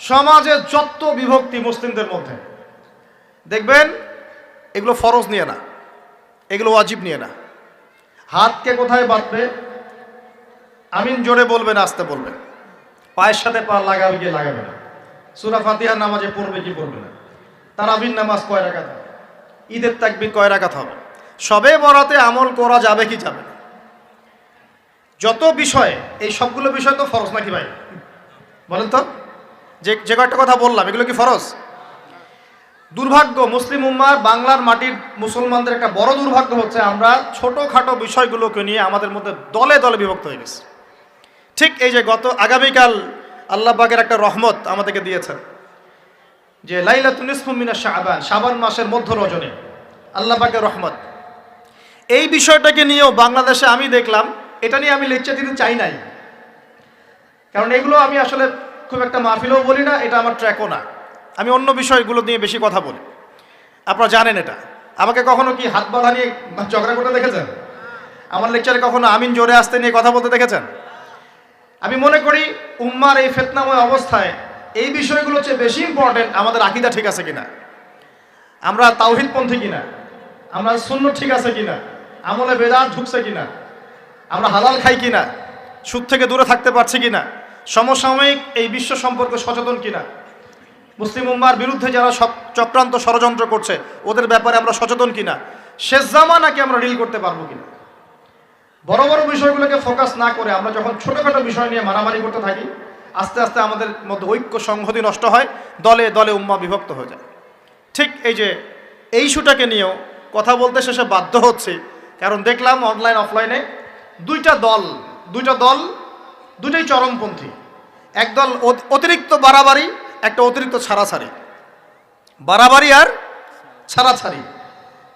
সমাজে যত বিভক্তি মুসলিমদের মধ্যে দেখবেন, এগুলো ফরজ নিয়ে না, এগুলো ওয়াজিব নিয়ে না। হাতকে কোথায় বাঁধবে? আমিন জোরে বলবেন, আস্তে বলবেন। পায়ের সাথে পা লাগাবে কি লাগাবে না? সূরা ফাতিহা নামাজে পড়বে কি পড়বে না? তারাবির নামাজ কয় রাকাত হবে? ঈদের তাকবীর কয় রাকাত হবে? সবে বরাতে আমল করা যাবে কি যাবে না? যত বিষয়, এই সবগুলো বিষয় তো ফরজ নাকি ভাই? বলেন তো, যে কয়েকটা কথা বললাম এগুলো কি ফরজ? দুর্ভাগ্য মুসলিম উম্মার, বাংলার মাটির মুসলমানদের একটা বড় দুর্ভাগ্য হচ্ছে আমরা ছোটোখাটো বিষয়গুলোকে নিয়ে আমাদের মধ্যে দলে দলে বিভক্ত হয়ে গেছে। ঠিক এই যে আগামীকাল আল্লাহ পাকের একটা রহমত আমাদেরকে দিয়েছেন যে লাইলাতুন নিসফু মিনাশ শাবান, শাবান মাসের মধ্য রজনী আল্লাহ পাকের রহমত। এই বিষয়টাকে নিয়েও বাংলাদেশে আমি দেখলাম, এটা নিয়ে আমি লেকচার দিতে চাই নাই, কারণ এগুলো আমি আসলে খুব একটা মাহফিলেও বলি না, এটা আমার ট্র্যাকও না। আমি অন্য বিষয়গুলো নিয়ে বেশি কথা বলি, আপনারা জানেন এটা। আমাকে কখনো কি হাত বাঁধা নিয়ে ঝগড়া করতে দেখেছেন? আমার লেকচারে কখনো আমিন জোরে আসতে নিয়ে কথা বলতে দেখেছেন? আমি মনে করি উম্মার এই ফিতনাময় অবস্থায় এই বিষয়গুলো চেয়ে বেশি ইম্পর্টেন্ট আমাদের আকীদা ঠিক আছে কিনা, আমরা তাওহীদপন্থী কিনা, আমরা সুন্নাত ঠিক আছে কিনা, আমলে বেদাত ঢুকছে কিনা, আমরা হালাল খাই কিনা, সুদ থেকে দূরে থাকতে পারছি কিনা, সমসাময়িক এই বিশ্ব সম্পর্কে সচেতন কিনা, মুসলিম উম্মার বিরুদ্ধে যারা সব চক্রান্ত ষড়যন্ত্র করছে ওদের ব্যাপারে আমরা সচেতন কিনা, শেষ জামানাকে আমরা ডিল করতে পারবো কিনা। বড় বড় বিষয়গুলোকে ফোকাস না করে আমরা যখন ছোটোখাটো বিষয় নিয়ে মারামারি করতে থাকি, আস্তে আস্তে আমাদের মধ্যে ঐক্য সংহতি নষ্ট হয়, দলে দলে উম্মা বিভক্ত হয়ে যায়। ঠিক এই যে এই ইস্যুটাকে নিয়েও কথা বলতে শেষে বাধ্য হচ্ছে, কারণ দেখলাম অনলাইন অফলাইনে দুইটা দল দুটাই চরমপন্থী। একদল অতিরিক্ত বাড়াবাড়ি, একটা অতিরিক্ত ছাড়াছাড়ি। বাড়াবাড়ি আর ছাড়াছাড়ি,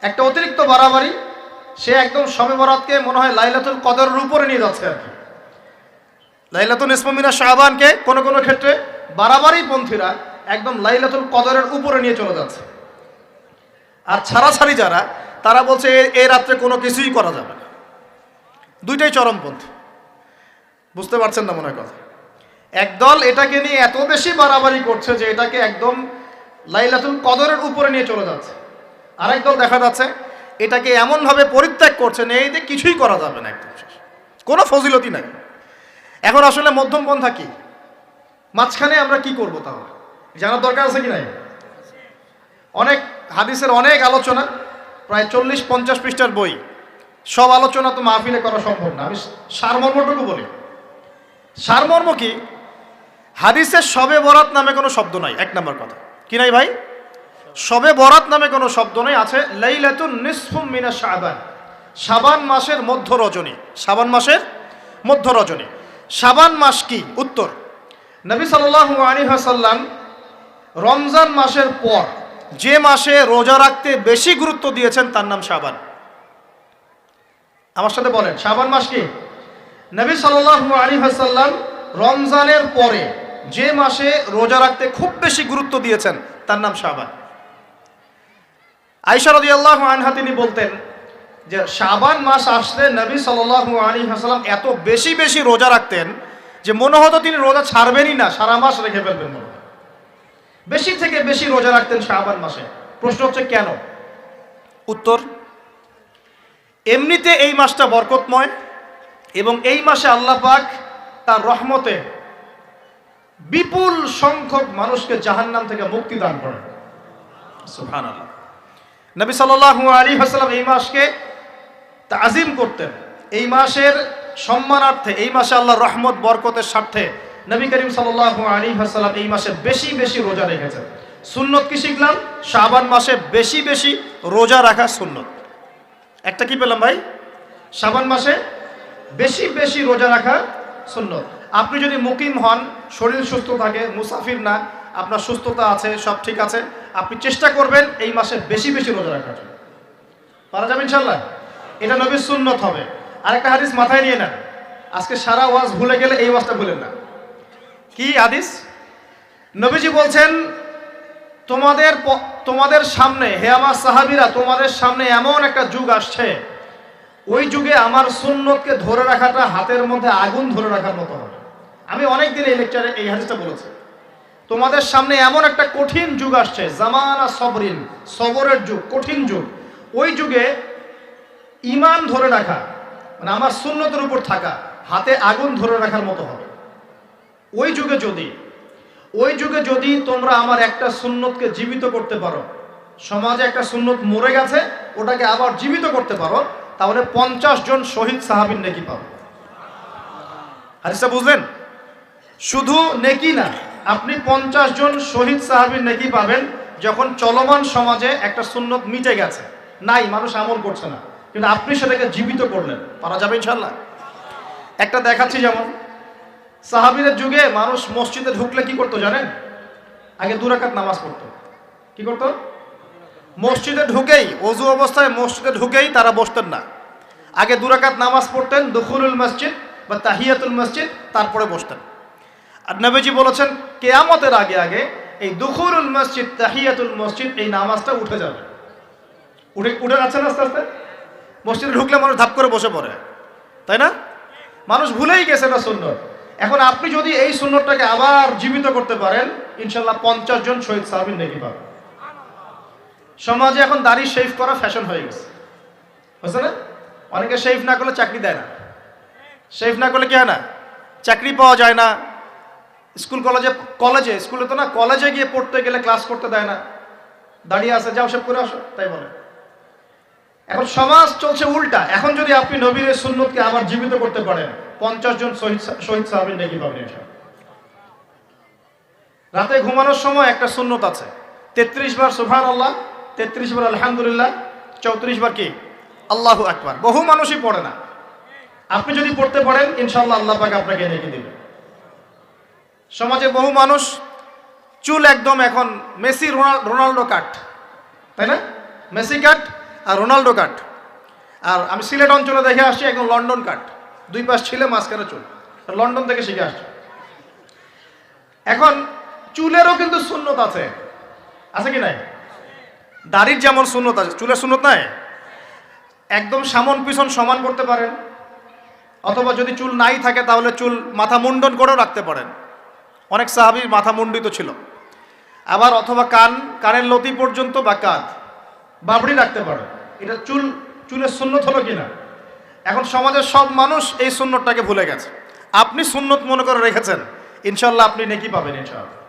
একটা অতিরিক্ত বাড়াবাড়ি, সে একদম শবে বরাতকে মনে হয় লাইলাতুল কদরের উপরে নিয়ে যাচ্ছে আর কি। লাইলাতুল নিসফু মিনাশ শাবানকে কোনো কোনো ক্ষেত্রে বাড়াবাড়ি পন্থীরা একদম লাইলাতুল কদরের উপরে নিয়ে চলে যাচ্ছে। আর ছাড়াছাড়ি যারা, তারা বলছে এই রাত্রে কোনো কিছুই করা যাবে না। দুইটাই চরমপন্থী, বুঝতে পারছেন না মনে হয় কথা। একদল এটাকে নিয়ে এত বেশি বাড়াবাড়ি করছে যে এটাকে একদম লাইলাতুল কদরের উপরে নিয়ে চলে যাচ্ছে। আরেক দল দেখা যাচ্ছে এটাকে এমনভাবে পরিত্যাগ করছে এই যে কিছুই করা যাবে না, একদম শেষ, কোনো ফজিলতি নাই। এখন আসলে মধ্যমপন্থা কি, মাঝখানে আমরা কি করব তাহলে জানার দরকার আছে কি নাই? অনেক হাদিসের অনেক আলোচনা, প্রায় 40-50 পৃষ্ঠার বই, সব আলোচনা তো মাহফিলে করা সম্ভব না। আমি সারমর্মটুকু বলি। সারমর্ম কি? হাদিসের শবে বরাত নামে কোনো শব্দ নাই, এক নম্বর কথা। কি নাই ভাই? শবে বরাত নামে কোনো শব্দ নাই, আছে লাইলাতুন নিসফু মিনাশ শাবান, শাবান মাসের মধ্য রজনী। শাবান মাসের মধ্য রজনী। শাবান মাস কি? উত্তর, নবী সাল্লাল্লাহু আলাইহি ওয়াসাল্লাম রমজান মাসের পর যে মাসে রোজা রাখতে বেশি গুরুত্ব দিয়েছেন তার নাম শাবান। আমার সাথে বলেন, শাবান মাস কি? নবী সাল্লাল্লাহু আলাইহি ওয়াসাল্লাম রমজানের পরে যে মাসে রোজা রাখতে খুব বেশি গুরুত্ব দিয়েছেন তার নাম শাবান। আয়েশা রাদিয়াল্লাহু আনহা তিনি বলতেন যে শাবান মাস আসলে নবী সাল্লাল্লাহু আলাইহি ওয়াসাল্লাম এত বেশি বেশি রোজা রাখতেন যে মনে হতো তিনি রোজা ছাড়বেনই না, সারা মাস রেখে ফেলবেন। বেশি থেকে বেশি রোজা রাখতেন শাবান মাসে। প্রশ্ন হচ্ছে কেন? উত্তর, এমনিতে এই মাসটা বরকতময় এবং এই মাসে আল্লাহ পাক তার রহমতে বিপুল সংখ্যক মানুষকে জাহান্নাম থেকে মুক্তি দান করেন। সুবহানাল্লাহ। নবী সাল্লাল্লাহু আলাইহি ওয়াসাল্লাম এই মাসকে তাজিম করতেন। এই মাসের সম্মানার্থে, এই মাসে আল্লাহর রহমত বরকতের স্বার্থে নবী করিম সাল্লাল্লাহু আলাইহি ওয়াসাল্লাম এই মাসে বেশি বেশি রোজা রেখেছেন। সুন্নত কি শিখলাম? শাবান মাসে বেশি বেশি রোজা রাখা সুন্নত। একটা কি পেলাম ভাই? শাবান মাসে বেশি বেশি রোজা রাখা সুন্নত। আপনি যদি মুকিম হন, শরীর সুস্থ থাকে, মুসাফির না, আপনার সুস্থতা আছে, সব ঠিক আছে, আপনি চেষ্টা করবেন এই মাসে বেশি বেশি রোজা রাখার জন্য। পারা যাবে ইনশাআল্লাহ। এটা নবীর সুন্নত হবে। আরেকটা হাদিস মাথায় নিয়ে নেন, আজকে সারা ওয়াজ ভুলে গেলে এই ওয়াজটা ভুলেন না। কি হাদিস? নবীজি বলছেন, তোমাদের সামনে, হে আমার সাহাবীরা, তোমাদের সামনে এমন একটা যুগ আসছে, ওই যুগে আমার সুন্নতকে ধরে রাখাটা হাতের মধ্যে আগুন ধরে রাখার মতো হবে। আমি অনেকদিন এই লেকচারে এই হাদিসটা বলেছি তোমাদের সামনে এমন একটা কঠিন যুগ আসছে, জামানা সবরিন, সবরের যুগ, কঠিন যুগ। ওই যুগে ঈমান ধরে রাখা মানে আমার সুন্নতের উপর থাকা হাতে আগুন ধরে রাখার মতো হবে। ওই যুগে যদি তোমরা আমার একটা সুন্নতকে জীবিত করতে পারো, সমাজে একটা সুন্নত মরে গেছে ওটাকে আবার জীবিত করতে পারো, তাহলে 50 জন শহীদ সাহাবীর নেকি পাবে। হাদিসটা বুঝলেন? শুধু নেকি না, আপনি 50 জন শহীদ সাহাবীর নেকি পাবেন যখন চলমান সমাজে একটা সুন্নত মিটে গেছে, নাই, মানুষ আমল করছে না, কিন্তু আপনি সেটাকে জীবিত করলেন। পারা যাবে ইনশাল্লাহ। একটা দেখাচ্ছি, যেমন সাহাবীদের যুগে মানুষ মসজিদে ঢুকলে কি করতো জানেন? আগে 2 রাকাত নামাজ পড়তো। কি করতো? মসজিদে ঢুকেই, ওযু অবস্থায় মসজিদে ঢুকেই তারা বসতেন না, আগে 2 রাকাত নামাজ পড়তেন, দুখুলুল মসজিদ বা তাহিয়াতুল মসজিদ, তারপরে বসতেন। আর নবীজি বলেছেন কিয়ামতের আগে আগে এই দুখুলুল মসজিদ, তাহিয়াতুল মসজিদ, এই নামাজটা উঠে যাবে। উঠে যাচ্ছে না আস্তে আস্তে। মসজিদে ঢুকলে মানুষ ধাপ করে বসে পড়ে, তাই না? মানুষ ভুলেই গেছে না সুন্নত। এখন আপনি যদি এই সুন্নতটাকে আবার জীবিত করতে পারেন, ইনশাল্লাহ 50 জন শহীদ সাহাবীর নেকি পাবেন। সমাজে এখন দাড়ি শেভ করা ফ্যাশন হয়ে গেছে, বুঝছে না? অনেকে শেভ না করলে চাকরি দেয় না। শেভ না করলে কি হয় না? চাকরি পাওয়া যায় না। স্কুলে তো না, কলেজে গিয়ে পড়তে গেলে ক্লাস করতে দেয় না। দাঁড়িয়ে আছে, যাও শেভ করে আসো, তাই বলে। এখন সমাজ চলছে উল্টা। এখন যদি আপনি নবীর সুন্নতকে আবার জীবিত করতে পারেন, 50 জন শহীদ সাহাবীর নেকি পাবেন ইনশাআল্লাহ। রাতে ঘুমানোর সময় একটা সুন্নত আছে, 33 বার সুবহানাল্লাহ, 33 বার আলহামদুলিল্লাহ, 34 বার কি আল্লাহু আকবার। বহু মানুষই পড়ে না। আপনি যদি পড়তে পারেন, ইনশাআল্লাহ আল্লাহ পাক আপনাকে নেকি দিবেন। সমাজে বহু মানুষ চুল একদম এখন মেসি রোনাল্ডো কাট, তাই না? মেসি কাট আর রোনাল্ডো কাট। আর আমি সিলেট অঞ্চলে দেখে আসছি একদম লন্ডন কাট, 2 পাশ ছিলে মাঝখানে চুল, লন্ডন থেকে শিখে আসছে। এখন চুলেরও কিন্তু সুন্নত আছে, আছে কি নাই? দাড়ির যেমন সুন্নত আছে, চুলের সুন্নত নাই। একদম সামন পিছন সমান করতে পারেন, অথবা যদি চুল নাই থাকে তাহলে চুল মাথা মুন্ডন করেও রাখতে পারেন। অনেক সাহাবীর মাথা মুন্ডিত ছিল। আবার অথবা কানের লতি পর্যন্ত বা কাঁধ বাবড়ি রাখতে পারেন। এটা চুলের সুন্নত হলো কিনা? এখন সমাজের সব মানুষ এই সুন্নতটাকে ভুলে গেছে। আপনি সুন্নত মনে করে রেখেছেন, ইনশাল্লাহ আপনি নেকি পাবেন ইনশাআল্লাহ।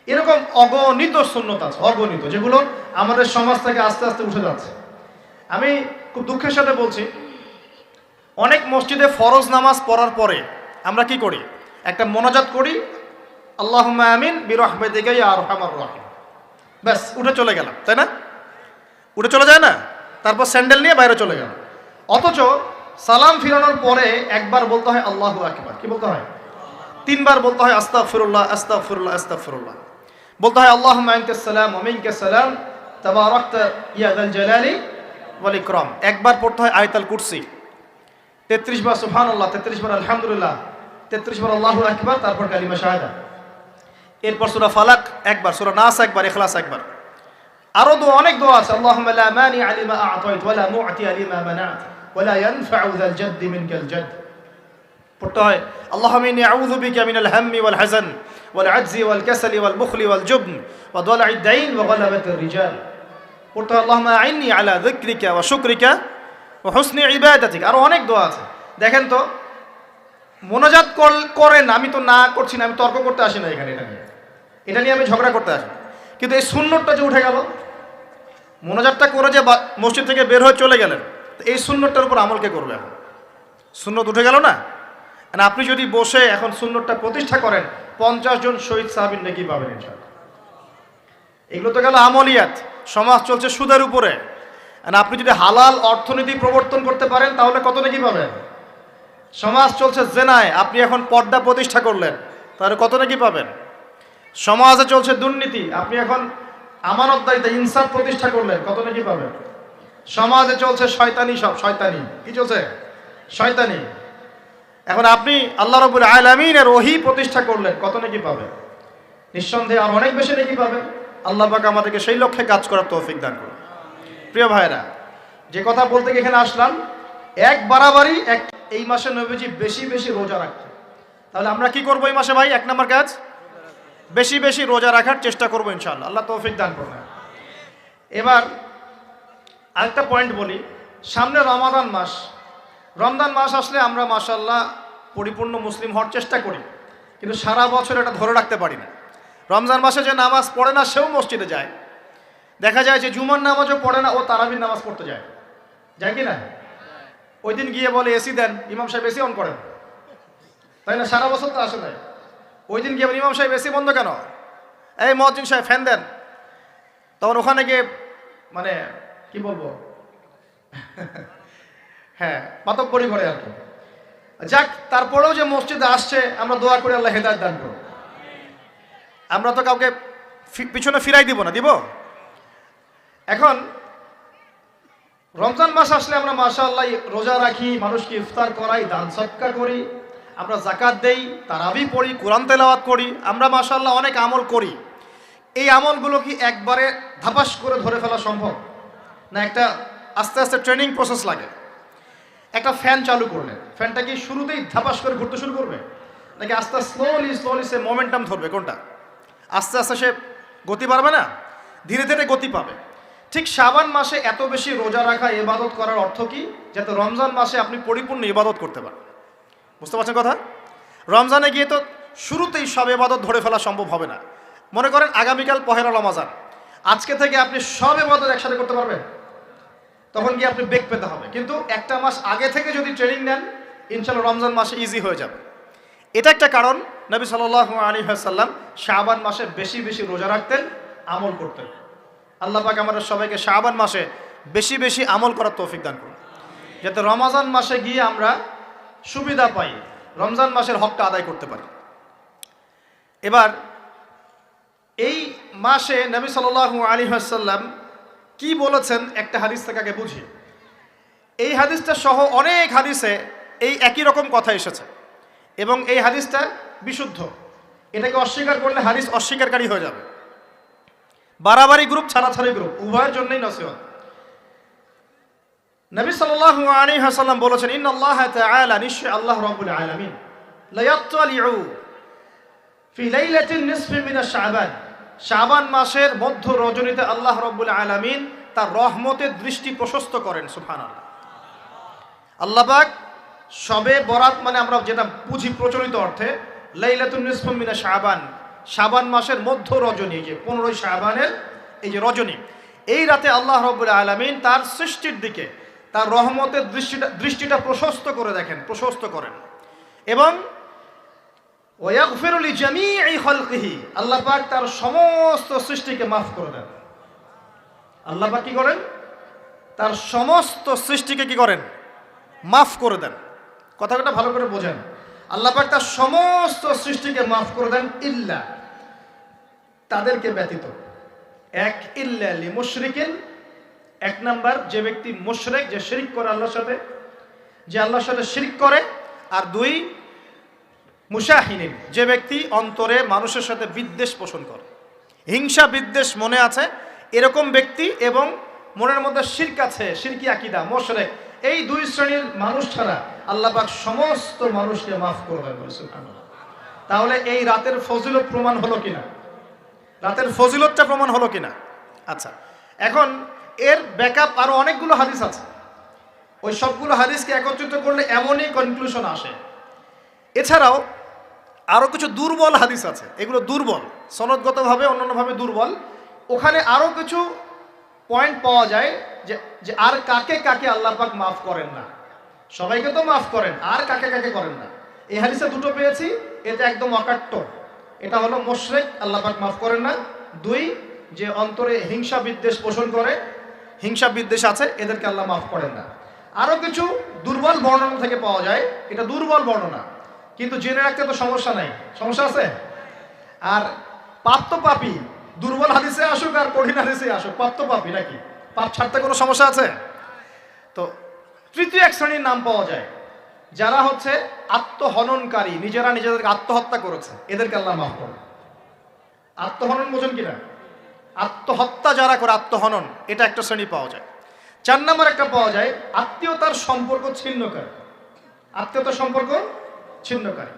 এরকম অগণিত সুন্নত আছে, অগণিত, যেগুলো আমাদের সমাজ থেকে আস্তে আস্তে উঠে যাচ্ছে। আমি খুব দুঃখের সাথে বলছি, অনেক মসজিদে ফরজ নামাজ পড়ার পরে আমরা কি করি? একটা মোনাজাত করি, আল্লাহুম্মা আমিন বিরহমাতিকা ইয়া আরহামার রাহিম, ব্যাস উঠে চলে গেলাম, তাই না? উঠে চলে যায় না? তারপর স্যান্ডেল নিয়ে বাইরে চলে গেল। অথচ সালাম ফিরানোর পরে একবার বলতে হয় আল্লাহু আকবার। কি বলতে হয়? 3 বার বলতে হয় আস্তাগফিরুল্লাহ, আস্তাগফিরুল্লাহ, আস্তাগফিরুল্লাহ। বলতে হয় আল্লাহুম্মা আনতাস সালাম ওয়া মিনকাস সালাম তাবারাকতা ইয়া যাল জালালি ওয়াল ইকরাম। একবার পড়তে হয় আয়াতুল কুরসি, 33 বার সুবহানাল্লাহ, 33 বার আলহামদুলিল্লাহ, 33 বার আল্লাহু আকবার, তারপর কালিমা শাহাদা। এরপর সূরা ফালাক একবার, সূরা নাস একবার, ইখলাস একবার। আরো দোয়া, অনেক দোয়া আছে। আল্লাহুম্মা লা মানিআ লিমা আ'তাইত ওয়া লা মু'তিয়া লিমা মানা'ত ওয়া লা ইয়ানফা'ু যাল জাদ্দি মিনকাল জাদ। পড়তে হয় আল্লাহুম্মা ইন্নী আউযু বিকা মিনাল হাম্মি ওয়াল হাযান ওয়াল আজজি ওয়াল কাসালি ওয়াল বুখলি ওয়াল জুবন ওয়া দালা'id দাইন ওয়া গালাবাতির রিজাল। পড়তে হয় আল্লাহুম্মা আ'ইন্নী আলা যিকরিকা ওয়া শুকরিকা ওয়া হুসনি ইবাদাতিক। আরো অনেক দোয়া আছে। দেখেন তো, মোনাজাত করেন, আমি তো না করছি না, আমি তর্ক করতে আসি না এখানে, এটা নিয়ে আমি ঝগড়া করতে আসি। কিন্তু এই সুন্নতটা যে উঠে গেল, মোনাজাতটা করে যে মসজিদ থেকে বের হয়ে চলে গেলেন, এই সুন্নতটার উপর আমল কে করবে? এখন সুন্নত উঠে গেল না? আপনি যদি বসে এখন সুন্নতটা প্রতিষ্ঠা করেন, 50 জন শহীদ সাহাবীর নেকি পাবেন ইনশাআল্লাহ। এগুলো তো গেল আমলিয়াত। সমাজ চলছে সুদের উপরে। আপনি যদি হালাল অর্থনীতি প্রবর্তন করতে পারেন তাহলে কত নেকি পাবেন? সমাজ চলছে জেনায়, আপনি এখন পর্দা প্রতিষ্ঠা করলেন, তাহলে কত নেকি পাবেন? সমাজে চলছে দুর্নীতি, আপনি এখন আমানতদারিতা, ইনসাফ প্রতিষ্ঠা করলেন, কত নেকি পাবেন? সমাজে চলছে শয়তানি, সব শয়তানি। কি চলছে? শয়তানি। এখন আপনি আল্লাহ রাব্বুল আলামিনের ওহী প্রতিষ্ঠা করলেন, কত নেকি পাবেন? নিঃসন্দেহে আর অনেক বেশি নেকি পাবেন। আল্লাহ পাক আমাদেরকে সেই লক্ষ্যে কাজ করার তৌফিক দান করুন। প্রিয় ভাইরা, যে কথা বলতে এখানে আসলাম, এক বাড়াবাড়ি এই মাসে নবীজি বেশি বেশি রোজা রাখতেন। তাহলে আমরা কি করবো এই মাসে ভাই? 1 নম্বর কাজ বেশি বেশি রোজা রাখার চেষ্টা করবো ইনশাআল্লাহ, আল্লাহ তৌফিক দান করবেন। এবার আরেকটা পয়েন্ট বলি, সামনে রমাদান মাস, রমজান মাস আসলে আমরা মাশাআল্লাহ পরিপূর্ণ মুসলিম হওয়ার চেষ্টা করি, কিন্তু সারা বছর এটা ধরে রাখতে পারি না। রমজান মাসে যে নামাজ পড়ে না সেও মসজিদে যায়, দেখা যায় যে জুমার নামাজও পড়ে না ও তারাবির নামাজ পড়তে যায়, যায় কি না? ওই দিন গিয়ে বলে এসি দেন, ইমাম সাহেব এসি অন করেন, তাই না? সারা বছর তো আসে নাই, ওই দিন গিয়ে ইমাম সাহেব এসি বন্ধ কেন, এই মুয়াজ্জিন সাহেব ফ্যান দেন, তখন ওখানে গিয়ে মানে কি বলবো হ্যাঁ পাতকবরি করে আর কি। যাক, তারপরেও যে মসজিদে আসছে আমরা দোয়া করি আল্লাহ হেদায়েত দান করুন। আমরা তো কাউকে পিছনে ফিরাই দিব না, দিব? এখন রমজান মাস আসলে আমরা মাশাআল্লাহ রোজা রাখি, মানুষকে ইফতার করাই, দান সদকা করি, আমরা যাকাত দেই, তারাবি পড়ি, কোরআন তেলাওয়াত করি, আমরা মাশাআল্লাহ অনেক আমল করি। এই আমলগুলো কি একবারে ধাপাস করে ধরে ফেলা সম্ভব না? একটা আস্তে আস্তে ট্রেনিং প্রসেস লাগে। একটা ফ্যান চালু করলে ফ্যানটা কি শুরুতেই ধাপাস করে ঘুরতে শুরু করবে, নাকি আস্তে স্লোলি স্লোলি সে মোমেন্টাম ধরবে? কোনটা? আস্তে আস্তে সে গতি পাবে না, ধীরে ধীরে গতি পাবে। ঠিক শাবান মাসে এত বেশি রোজা রাখা, ইবাদত করার অর্থ কি? যাতে রমজান মাসে আপনি পরিপূর্ণ ইবাদত করতে পারেন। বুঝতে পারছেন কথা? রমজানে গিয়ে তো শুরুতেই সব ইবাদত ধরে ফেলা সম্ভব হবে না। মনে করেন আগামীকাল পহেলা রমজান, আজকে থেকে আপনি সব ইবাদত একসাথে করতে পারবেন? তখন গিয়ে আপনি বেগ পেতে হবে। কিন্তু একটা মাস আগে থেকে যদি ট্রেনিং নেন, ইনশাআল্লাহ রমজান মাসে ইজি হয়ে যাবে। এটা একটা কারণ নবী সাল্লাল্লাহু আলাইহি ওয়াসাল্লাম শাবান মাসে বেশি বেশি রোজা রাখতেন, আমল করতেন। আল্লাহ পাক আমাদের সবাইকে শাবান মাসে বেশি বেশি আমল করার তৌফিক দান করুন, যাতে রমজান মাসে গিয়ে আমরা সুবিধা পাই, রমজান মাসের হকটা আদায় করতে পারি। এবার এই মাসে নবী সাল্লাল্লাহু আলাইহি ওয়াসাল্লাম কি বলেছেন একটা হাদিস থেকে আগে বুঝি। এই হাদিসটা সহ অনেক হাদিসে এই একই রকম কথা এসেছে এবং এই হাদিসটা বিশুদ্ধ। এটাকে অস্বীকার করলে হাদিস অস্বীকারী হয়ে যাবে। বাড়াবাড়ি গ্রুপ, ছাড়াছাড়ি গ্রুপ, উভয়ের জন্যই নসিহত। নবী সাল্লাল্লাহু আলাইহি ওয়াসাল্লাম বলেছেন, ইন্নাল্লাহা তাআলা, নিশ্চয় আল্লাহ রাব্বুল আলামিন, লা ইয়াত্তালিউ ফি লাইলাতিন নিসফি মিনাশ শাবান, শাবান মাসের মধ্য রজনীতে আল্লাহ রাব্বুল আলামিন তার রহমতের দৃষ্টি প্রশস্ত করেন। সুবহানাল্লাহ। আল্লাহ পাক শবে বরাত মানে আমরা যেটা বুঝি প্রচলিত অর্থে, লাইলাতুন নিসফি মিনাশ শাবান, শাবান মাসের মধ্য রজনী, যে 15 শাবানের এই যে রজনী, এই রাতে আল্লাহ রাব্বুল আলামিন তার সৃষ্টির দিকে তার রহমতের দৃষ্টিটা প্রশস্ত করে দেখেন, প্রশস্ত করেন। এবং ওয়াগফিরু লিজামিই খালকিহি, আল্লাহ পাক তার সমস্ত সৃষ্টিকে মাফ করে দেন। আল্লাহ পাক কি করেন? তার সমস্ত সৃষ্টিকে কি করেন? মাফ করে দেন। কথাটা ভালো করে বোঝেন। আল্লাহ পাক তার সমস্ত সৃষ্টিকে মাফ করে দেন, ইল্লা, তাদেরকে ব্যতীত। এক, ইল্লা লিমুশরিকিন, এক নাম্বার যে ব্যক্তি মুশরিক, যে শিরক করে আল্লাহর সাথে, যে আল্লাহর সাথে শিরক করে। আর দুই, মুশাহিনিন, যে ব্যক্তি অন্তরে মানুষের সাথে বিদ্বেষ পোষণ করে, হিংসা বিদ্বেষ মনে আছে এরকম ব্যক্তি, এবং মনের মধ্যে শিরক আছে, শিরকি আকীদা, মুশরিক, এই দুই শ্রেণীর মানুষ ছাড়া আল্লাহ পাক সমস্ত মানুষকে মাফ করবেন। সুবহানাল্লাহ। তাহলে এই রাতের ফজিলত প্রমাণ হলো কিনা? রাতের ফজিলতটা প্রমাণ হলো কিনা? আচ্ছা, এখন এর ব্যাকআপ আরো অনেকগুলো হাদিস আছে। ওই সবগুলো হাদিসকে একত্রিত করলে এমনই কনক্লুশন আসে। এছাড়াও আরো কিছু দুর্বল হাদিস আছে, এগুলো দুর্বল, সনদগতভাবে অন্যান্যভাবে দুর্বল। ওখানে আরো কিছু পয়েন্ট পাওয়া যায় যে আর কাকে কাকে আল্লাহ পাক মাফ করেন না। সবাইকে তো মাফ করেন, আর কাকে কাকে করেন না। এই হাদিসে দুটো পেয়েছি, এটা একদম অকাট্য। এটা হলো মুশরিক, আল্লাহ পাক মাফ করেন না। দুই, যে অন্তরে হিংসা বিদ্বেষ পোষণ করে, হিংসা বিদ্বেষ আছে, এদেরকে আল্লাহ মাফ করেন না। আরো কিছু দুর্বল বর্ণনা থেকে পাওয়া যায়, এটা দুর্বল বর্ণনা, কিন্তু জেনে রাখতে তো সমস্যা নাই। সমস্যা আছে? আর পাপ তো পাপী, দুর্বল হাদিসে আসুক আর কঠিন হাদিসে আসুক, পাপ তো পাপী নাকি? পাপ ছাড়তে কোনো সমস্যা আছে? তো তৃতীয় এক শ্রেণীর নাম পাওয়া যায়, যারা হচ্ছে আত্মহননকারী, নিজেরা নিজেদেরকে আত্মহত্যা করেছে, এদেরকে আল্লাহ মাফ করেন। আত্মহনন বোঝেন কিনা? আত্মহত্যা যারা করে, আত্মহনন, এটা একটা শ্রেণী পাওয়া যায়। 4 নম্বর একটা পাওয়া যায় আত্মীয়তার সম্পর্ক ছিন্নকারী, আত্মীয়তার সম্পর্ক ছিন্নকারী।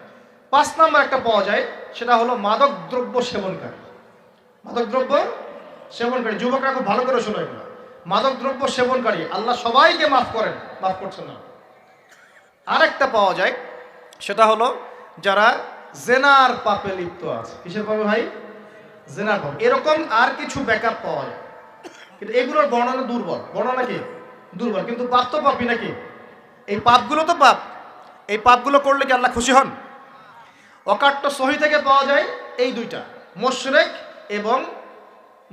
5 নম্বর একটা পাওয়া যায়, সেটা হলো মাদক দ্রব্য সেবনকারী। মাদক দ্রব্য সেবনকারী, যুবকরা খুব ভালো করে শোনো এগুলো। মাদক দ্রব্য সেবনকারী আল্লাহ সবাইকে মাফ করেন, মাফ করছেন না। আরেকটা পাওয়া যায়, সেটা হলো যারা জেনার পাপে লিপ্ত আছে। কিসের পাপে ভাই? জেনার পাপ। এরকম আর কিছু ব্যাকআপ পাওয়া যায়, কিন্তু এগুলোর বর্ণনা দুর্বল। বর্ণনা কি? দুর্বল। কিন্তু পাপ তো পাপই নাকি? এই পাপগুলো তো পাপ। এই পাপগুলো করলে কি আল্লাহ খুশি হন? অকাট্য সহি থেকে পাওয়া যায় এই দুইটা, মুশরিক এবং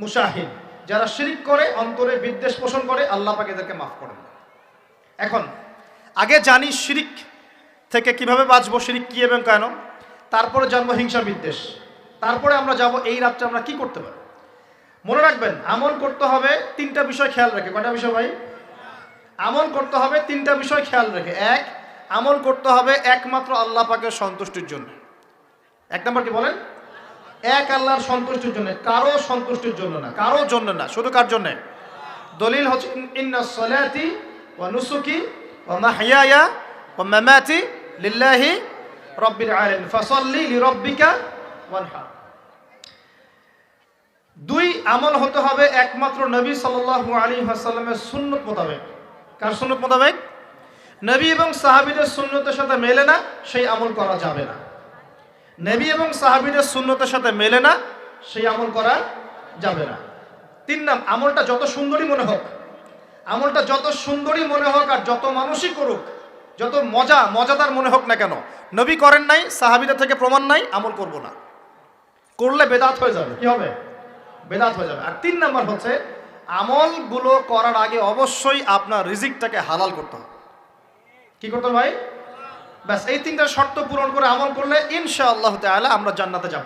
মুশাহিদ। যারা শিরক করে, অন্তরে বিদ্বেষ পোষণ করে, আল্লাহ পাক এদেরকে মাফ করেন। এখন আগে জানি শিরক থেকে কিভাবে বাঁচবো, শিরক কি এবং কেন, তারপরে জানবো হিংসা বিদ্বেষ, তারপরে আমরা যাব এই রাত্রে আমরা কি করতে পারি। মনে রাখবেন, আমল করতে হবে 3টা বিষয় খেয়াল রেখে। কয়টা বিষয় ভাই? আমল করতে হবে 3টা বিষয় খেয়াল রেখে। এক, আমল করতে হবে একমাত্র আল্লাহ পাকের সন্তুষ্টির জন্য। 1 নম্বর কি বলেন? এক আল্লাহর সন্তুষ্টির জন্য, কারো সন্তুষ্টির জন্য না, কারো জন্য না, শুধু কার জন্য? দলিল হচ্ছে ইন্নাস সালাতি ওয়া নুসুকি ওয়া মাহইয়ায়া ওয়া মামাতি লিল্লাহি রাব্বিল আলামিন ফাসাল্লি লিরাব্বিকা ওয়ানহার। 2, আমল হতে হবে একমাত্র নবী সাল্লাল্লাহু আলাইহি ওয়াসাল্লামের সুন্নাত মোতাবেক। কার সুন্নাত মোতাবেক? নবী এবং সাহাবীদের সুন্নতের সাথে মেলে না, সেই আমল করা যাবে না। নবী এবং সাহাবীদের সুন্নতের সাথে মেলে না, সেই আমল করা যাবে না। 3 নাম, আমলটা যত সুন্দরী মনে হোক, আমলটা যত সুন্দরী মনে হোক আর যত মানুষই করুক, যত মজাদার মনে হোক না কেন, নবী করেন নাই, সাহাবীদের থেকে প্রমাণ নাই, আমল করব না। করলে বেদাত হয়ে যাবে। কি হবে? বেদাত হয়ে যাবে। আর 3 নাম্বার হচ্ছে, আমলগুলো করার আগে অবশ্যই আপনার রিজিকটাকে হালাল করতে হবে। কি করতে হবে ভাই? ব্যাস, এই 3টা শর্ত পূরণ করে আমল করলে ইনশাআল্লাহ তাআলা আমরা জান্নাতে যাব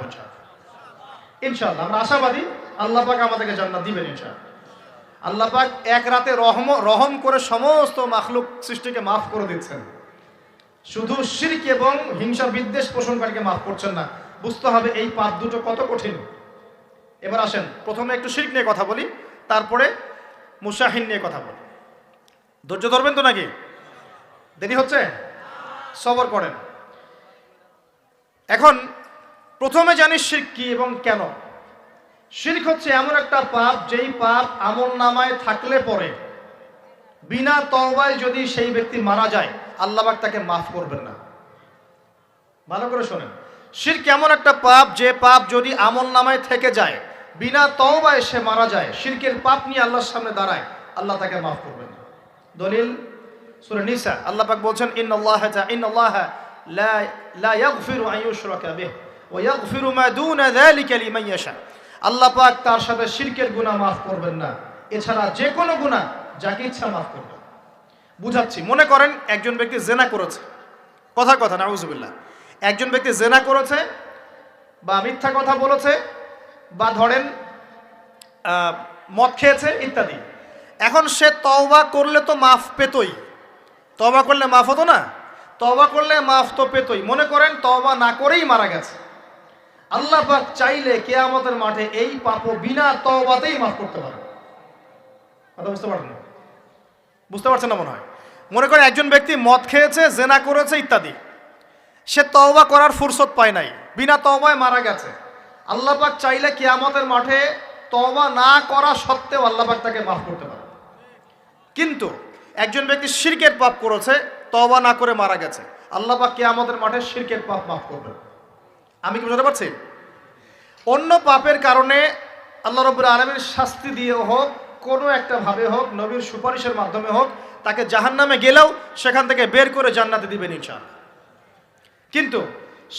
ইনশাআল্লাহ। আমরা আশাবাদী আল্লাহ পাক আমাদেরকে জান্নাত দিবেন ইনশাআল্লাহ। আল্লাহ পাক এক রাতে রহম করে সমস্ত মাখলুক সৃষ্টিকে মাফ করে দিচ্ছেন, শুধু শিরক এবং হিংসা বিদ্বেষ পোষণকারীকে মাফ করছেন না। বুঝতে হবে এই পাপ দুটো কত কঠিন। এবার আসেন, প্রথমে একটু শিরক নিয়ে কথা বলি, তারপরে মুশাহিন নিয়ে কথা বলি। ধৈর্য ধরবেন তো নাকি? দেরি হচ্ছে? সবর করেন। এখন প্রথমে জানি শিরক কি এবং কেন। শিরক হচ্ছে এমন একটা পাপ, যেই পাপ আমলনামায় থাকলে পরে বিনা তওবায় যদি সেই ব্যক্তি মারা যায়, আল্লাহ পাক তাকে মাফ করবেন না। ভালো করে শোনেন, শিরক এমন একটা পাপ, যে পাপ যদি আমলনামায় থেকে যায়, বিনা তওবায় সে মারা যায়, শিরকের পাপ নিয়ে আল্লাহর সামনে দাঁড়ায়, আল্লাহ তাকে মাফ করবেন না। দলিল সূরা নিসা, আল্লাহ পাক বলছেন ইন্নাল্লাহা লা ইয়াগফিরু আন ইউশরাকা বিহি ওয়া ইয়াগফিরু মা দুনা যালিকা লিমান ইয়াশা। আল্লাহ পাক তার সাথে শিরকের গুনাহ মাফ করবেন না, এছাড়া যে কোনো গুনাহ যাকে ইচ্ছা মাফ করবেন। বুঝাচ্ছি, মনে করেন একজন ব্যক্তি জেনা করেছে, কথার কথা নাউযুবিল্লাহ, একজন ব্যক্তি জেনা করেছে বা মিথ্যা কথা বলেছে বা ধরেন মদ খেয়েছে ইত্যাদি। এখন সে তওবা করলে তো মাফ পেতই, তওবা করলে মাফ হতো না? তওবা করলে মাফ তো পেতই। মনে করেন তওবা না করেই মারা গেছে, আল্লাহ পাক চাইলে কিয়ামতের মাঠে এই পাপও বিনা তওবাতেই মাফ করতে পারে। কথা বুঝতে পারছেন না? বুঝতে পারছেন না মনে হয়। মনে করেন একজন ব্যক্তি মদ খেয়েছে, জেনা করেছে ইত্যাদি, সে তওবা করার ফুরসত পায় নাই, বিনা তওবায় মারা গেছে। আল্লাহ পাক চাইলে কিয়ামতের মাঠে তওবা না করা সত্ত্বেও আল্লাহ পাক তাকে মাফ করতে পারে। কিন্তু একজন ব্যক্তি শিরকের পাপ করেছে, তওবা না করে মারা গেছে, আল্লাহ পাক কিয়ামতের মাঠে শিরকের পাপ মাফ করবেন। আমি কি বুঝতে পারছি? অন্য পাপের কারণে আল্লাহ রাব্বুল আলামিন শাস্তি দিয়ে হোক, কোনো একটা ভাবে হোক, নবীর সুপারিশের মাধ্যমে হোক, তাকে জাহান্নামে গেলেও সেখান থেকে বের করে জান্নাতে দিবেন ইনশাআল্লাহ। কিন্তু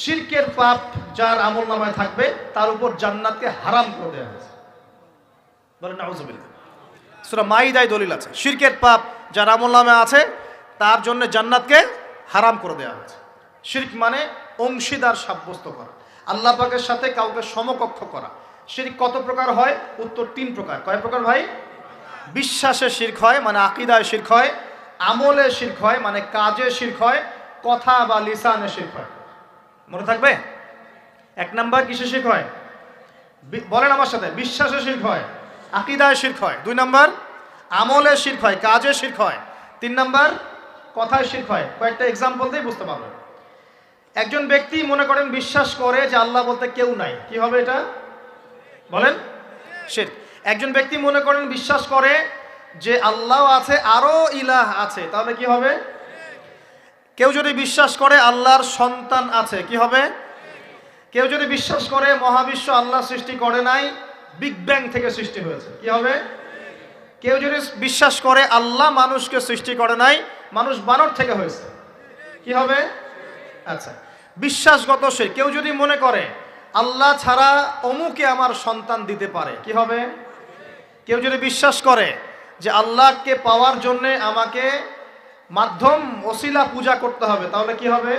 শিরকের পাপ যার আমলনামায় থাকবে, তার উপর জান্নাতকে হারাম করে দেওয়া হয়েছে। বলেন নাউযুবিল্লাহ। সূরা মাইদায় দলিল আছে, শিরকের পাপ যার আমলনামায় আছে তার জন্য জান্নাতকে হারাম করে দেওয়া হয়েছে। শিরক মানে অংশীদার সাব্যস্ত করা, আল্লাহ পাকের সাথে কাউকে সমকক্ষ করা। শিরক কত প্রকার হয়? উত্তর 3 প্রকার। কয় প্রকার ভাই? বিশ্বাসে শিরক হয়, মানে আকীদায় শিরক হয়; আমলে শিরক হয়, মানে কাজে শিরক হয়; কথা বা লিসানে শিরক হয়। মনে থাকবে? 1 নাম্বার কিসে শিরক হয়? বলেন আমার সাথে। বিশ্বাসে শিরক হয়, আকীদায় শিরক হয়। 2 নাম্বার আমলে শিরক হয়, কাজে শিরক হয়। 3 নাম্বার কথায় শিরক হয়। কয়েকটা এক্সাম্পল দিয়ে বুঝতে পারবেন। একজন ব্যক্তি মনে করেন বিশ্বাস করে যে আল্লাহ বলতে কেউ নাই, কি হবে এটা বলেন? শিরক। একজন ব্যক্তি মনে করেন বিশ্বাস করে যে আল্লাহ আছে, আরো ইলাহ আছে, তাহলে কি হবে? কেউ যদি বিশ্বাস করে আল্লাহর সন্তান আছে, কি হবে? কেউ যদি বিশ্বাস করে মহাবিশ্ব আল্লাহ সৃষ্টি করে নাই, বিগ ব্যাং থেকে সৃষ্টি হয়েছে, কি হবে? কেউ যদি বিশ্বাস করে আল্লাহ মানুষকে সৃষ্টি করে নাই, মানুষ বানর থেকে হয়েছে, কি হবে? আচ্ছা, বিশ্বাসগত শিরক। কেউ যদি মনে করে আল্লাহ ছাড়া অমুকে আমার সন্তান দিতে পারে, কি হবে? কেউ যদি বিশ্বাস করে যে আল্লাহকে পাওয়ার জন্যে আমাকে মাধ্যম ওসিলা পূজা করতে হবে, তাহলে কি হবে?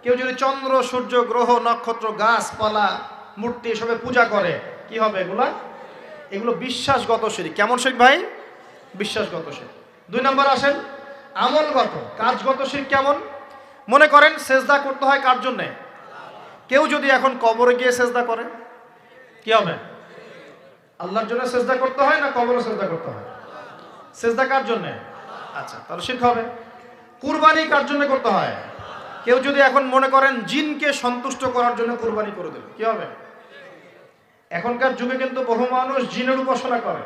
কেউ যদি চন্দ্র, সূর্য, গ্রহ, নক্ষত্র, গাছপালা, মূর্তি এসবে পূজা করে, কি হবে? এগুলো বিশ্বাসগত শিরক। কেমন শিরক ভাই? বিশ্বাসগত শিরক। 2 নম্বর আসেন আমলগত, কাজগত শিরক। কেমন? মনে করেন সেজদা করতে হয় কার জন্যে? কেউ যদি এখন কবরে গিয়ে সেজদা করে, কি হবে? আল্লাহর জন্য সেজদা করতে হয় না কবরে সেজদা করতে হয়? সেজদা কার জন্যে? আচ্ছা, তাহলে শিরক হবে। কুরবানি কার জন্য করতে হয়? কেউ যদি এখন মনে করেন জিনকে সন্তুষ্ট করার জন্য কুরবানি করে দেবে, কি হবে? এখনকার যুগে কিন্তু বহু মানুষ জিনের উপাসনা করে।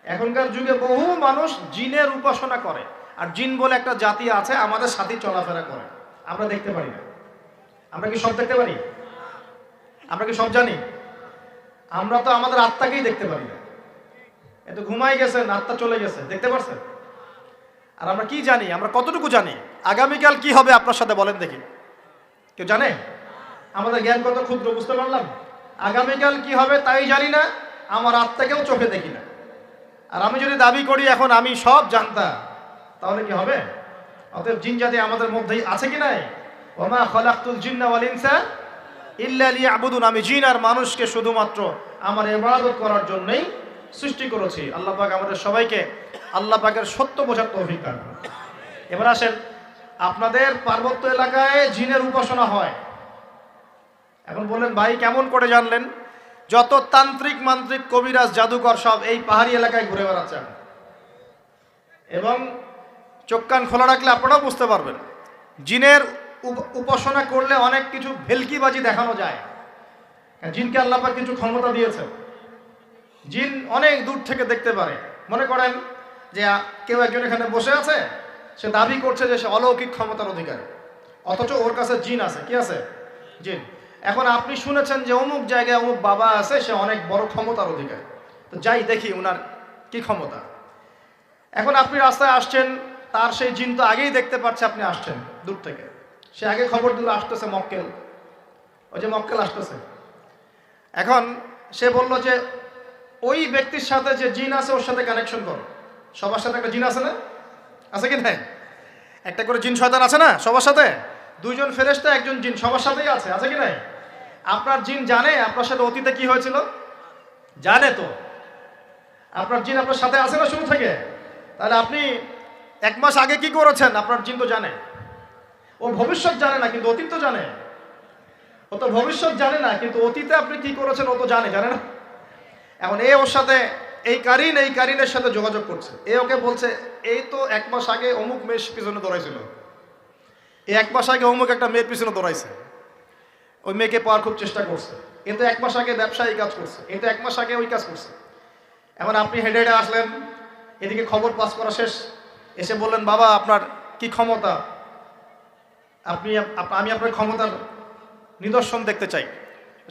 এখনকার যুগে বহু মানুষ জিনের উপাসনা করে। আর জিন বলে একটা জাতি আছে, আমাদের সাথে চলাফেরা করে, আমরা দেখতে পারি না। আমরা কি সব দেখতে পারি? আমরা কি সব জানি? আমরা তো আমাদের আত্মাকেই দেখতে পারি না। এত ঘুমাই গেছেন, আত্মা চলে গেছে, দেখতে পারছেন? আর আমরা কি জানি? আমরা কতটুকু জানি আগামীকাল কি হবে আপনার সাথে, বলেন দেখি? কেউ জানে? আমাদের জ্ঞান কত ক্ষুদ্র, বুঝতে পারলাম। আগামীকাল কি হবে তাই জানি না, আমার আত্মাকেও চোখে দেখি না। আর আমি যদি দাবি করি এখন আমি সব জানতাম, তাহলে কি হবে? অতএব জিন জাতি আমাদের মধ্যেই আছে কি নাই? ওমা খলাকতুল জিন্না ওয়াল ইনসা ইল্লা লিয়াবুদুন। আমি জিন আর মানুষকে শুধুমাত্র আমার ইবাদত করার জন্যই সৃষ্টি করেছি। আল্লাহ পাক আমাদের সবাইকে আল্লাহ পাকের সত্য বোঝার তৌফিক দান করুন। এবার আসেন, আপনাদের পার্বত্য এলাকায় জিনের উপাসনা হয়। এখন বলেন ভাই কেমন করে জানলেন? যত তান্ত্রিক, মান্ত্রিক, কবিরাজ, জাদুকর সব এই পাহাড়ি এলাকায় ঘুরে বেড়াচ্ছেন, এবং চোখ কান খোলা রাখলে আপনারাও বুঝতে পারবেন। জিনের উপাসনা করলে অনেক কিছু ভেলকিবাজি দেখানো যায়। জিনকে আল্লাহ পাক কিছু ক্ষমতা দিয়েছে। জিন অনেক দূর থেকে দেখতে পারে। মনে করেন যে কেউ একজন এখানে বসে আছে, সে দাবি করছে যে সে অলৌকিক ক্ষমতার অধিকারী, অথচ ওর কাছে জিন আছে। কি আছে? জিন। এখন আপনি শুনেছেন যে অমুক জায়গায় অমুক বাবা আছে, সে অনেক বড় ক্ষমতার অধিকারী, তো যাই দেখি ওনার কি ক্ষমতা। এখন আপনি রাস্তায় আসছেন, তার সেই জিন তো আগেই দেখতে পাচ্ছে আপনি আসছেন দূর থেকে, সে আগে খবর দিল আসতেছে মক্কেল, ওই যে মক্কেল আসতেছে। এখন সে বলল যে ওই ব্যক্তির সাথে যে জিন আছে ওর সাথে কানেকশন করো। সবার সাথে একটা জিন আছে না? আছে কি নাই? একটা করে জিন শয়তান আছে না সবার সাথে? 2 জন ফেরেশতা, 1 জন জিন, সবার সাথেই আছে। আছে কি নাই? আপনার জিন জানে আপনার সাথে অতীতে কি হয়েছিল? জানে তো। আপনার জিন আপনার সাথে আছে না শুরু থেকে? তাহলে আপনি 1 মাস আগে কি করেছেন আপনার জিন তো জানে। ও ভবিষ্যৎ জানে না, কিন্তু অতীত তো জানে। ও তো ভবিষ্যৎ জানে না, কিন্তু অতীতে আপনি কি করেছেন ও তো জানে না? এখন এ ওর সাথে এই কারিনের সাথে যোগাযোগ করছে। এ ওকে বলছে এই তো 1 মাস আগে অমুক মেয়ের পিছনে দৌড়াইছিল, এই 1 মাস আগে অমুক একটা মেয়ের পিছনে দৌড়াইছে, ওই মেয়েকে পাওয়ার খুব চেষ্টা করছে। কিন্তু 1 মাস আগে ব্যবসায়ী কাজ করছে, কিন্তু 1 মাস আগে ওই কাজ করছে। এখন আপনি হেঁটে হেঁটে আসলেন, এদিকে খবর পাস করা শেষ, এসে বললেন বাবা আপনার কি ক্ষমতা, আমি আপনার ক্ষমতার নিদর্শন দেখতে চাই।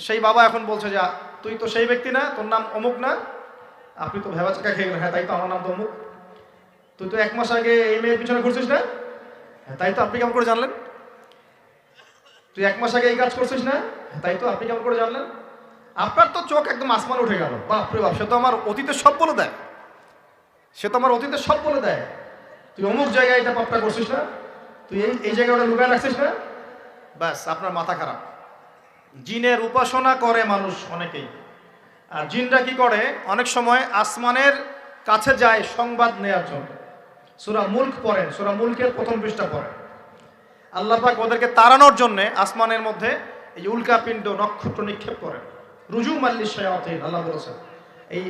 সেই বাবা এখন বলছে যে তুই তো সেই ব্যক্তি না, তোর নাম অমুক না? আপনি তো ভেবাচাকা খেয়ে গেলেন। হ্যাঁ তাই তো, আমার নাম তো অমুক। তুই তো 1 মাস আগে এই মেয়ের পিছনে ঘুরছিস না? হ্যাঁ তাই তো, আপনি কেমন করে জানলেন? তুই 1 মাস আগে এই কাজ করছিস না? হ্যাঁ তাই তো, আপনি কেমন করে জানলেন? আপনার তো চোখ একদম আসমান উঠে গেল। বাপরে বাপ, সে তো আমার অতীতের সব বলে দেয়, তুই অমুক জায়গায় এটা পাপটা করছিস না? তুই এই জায়গায় ওটা লুকায় রাখছিস না? ব্যাস, আপনার মাথা খারাপ। জিনের উপাসনা করে মানুষ অনেকেই। আর জিনরা কি করে? অনেক সময় আসমানের কাছে যায় সংবাদ নেওয়ার জন্য। সূরা মুলক পড়েন, সূরা মুলকের 1ম পৃষ্ঠা পড়েন। আল্লাহ পাক ওদেরকে তাড়ানোর জন্য আসমানের মধ্যে এই উল্কাপিণ্ড, নক্ষত্র নিক্ষেপ করেন। রুজুম আল্লিশ শায়াতিন, আল্লাহ বলেছেন এই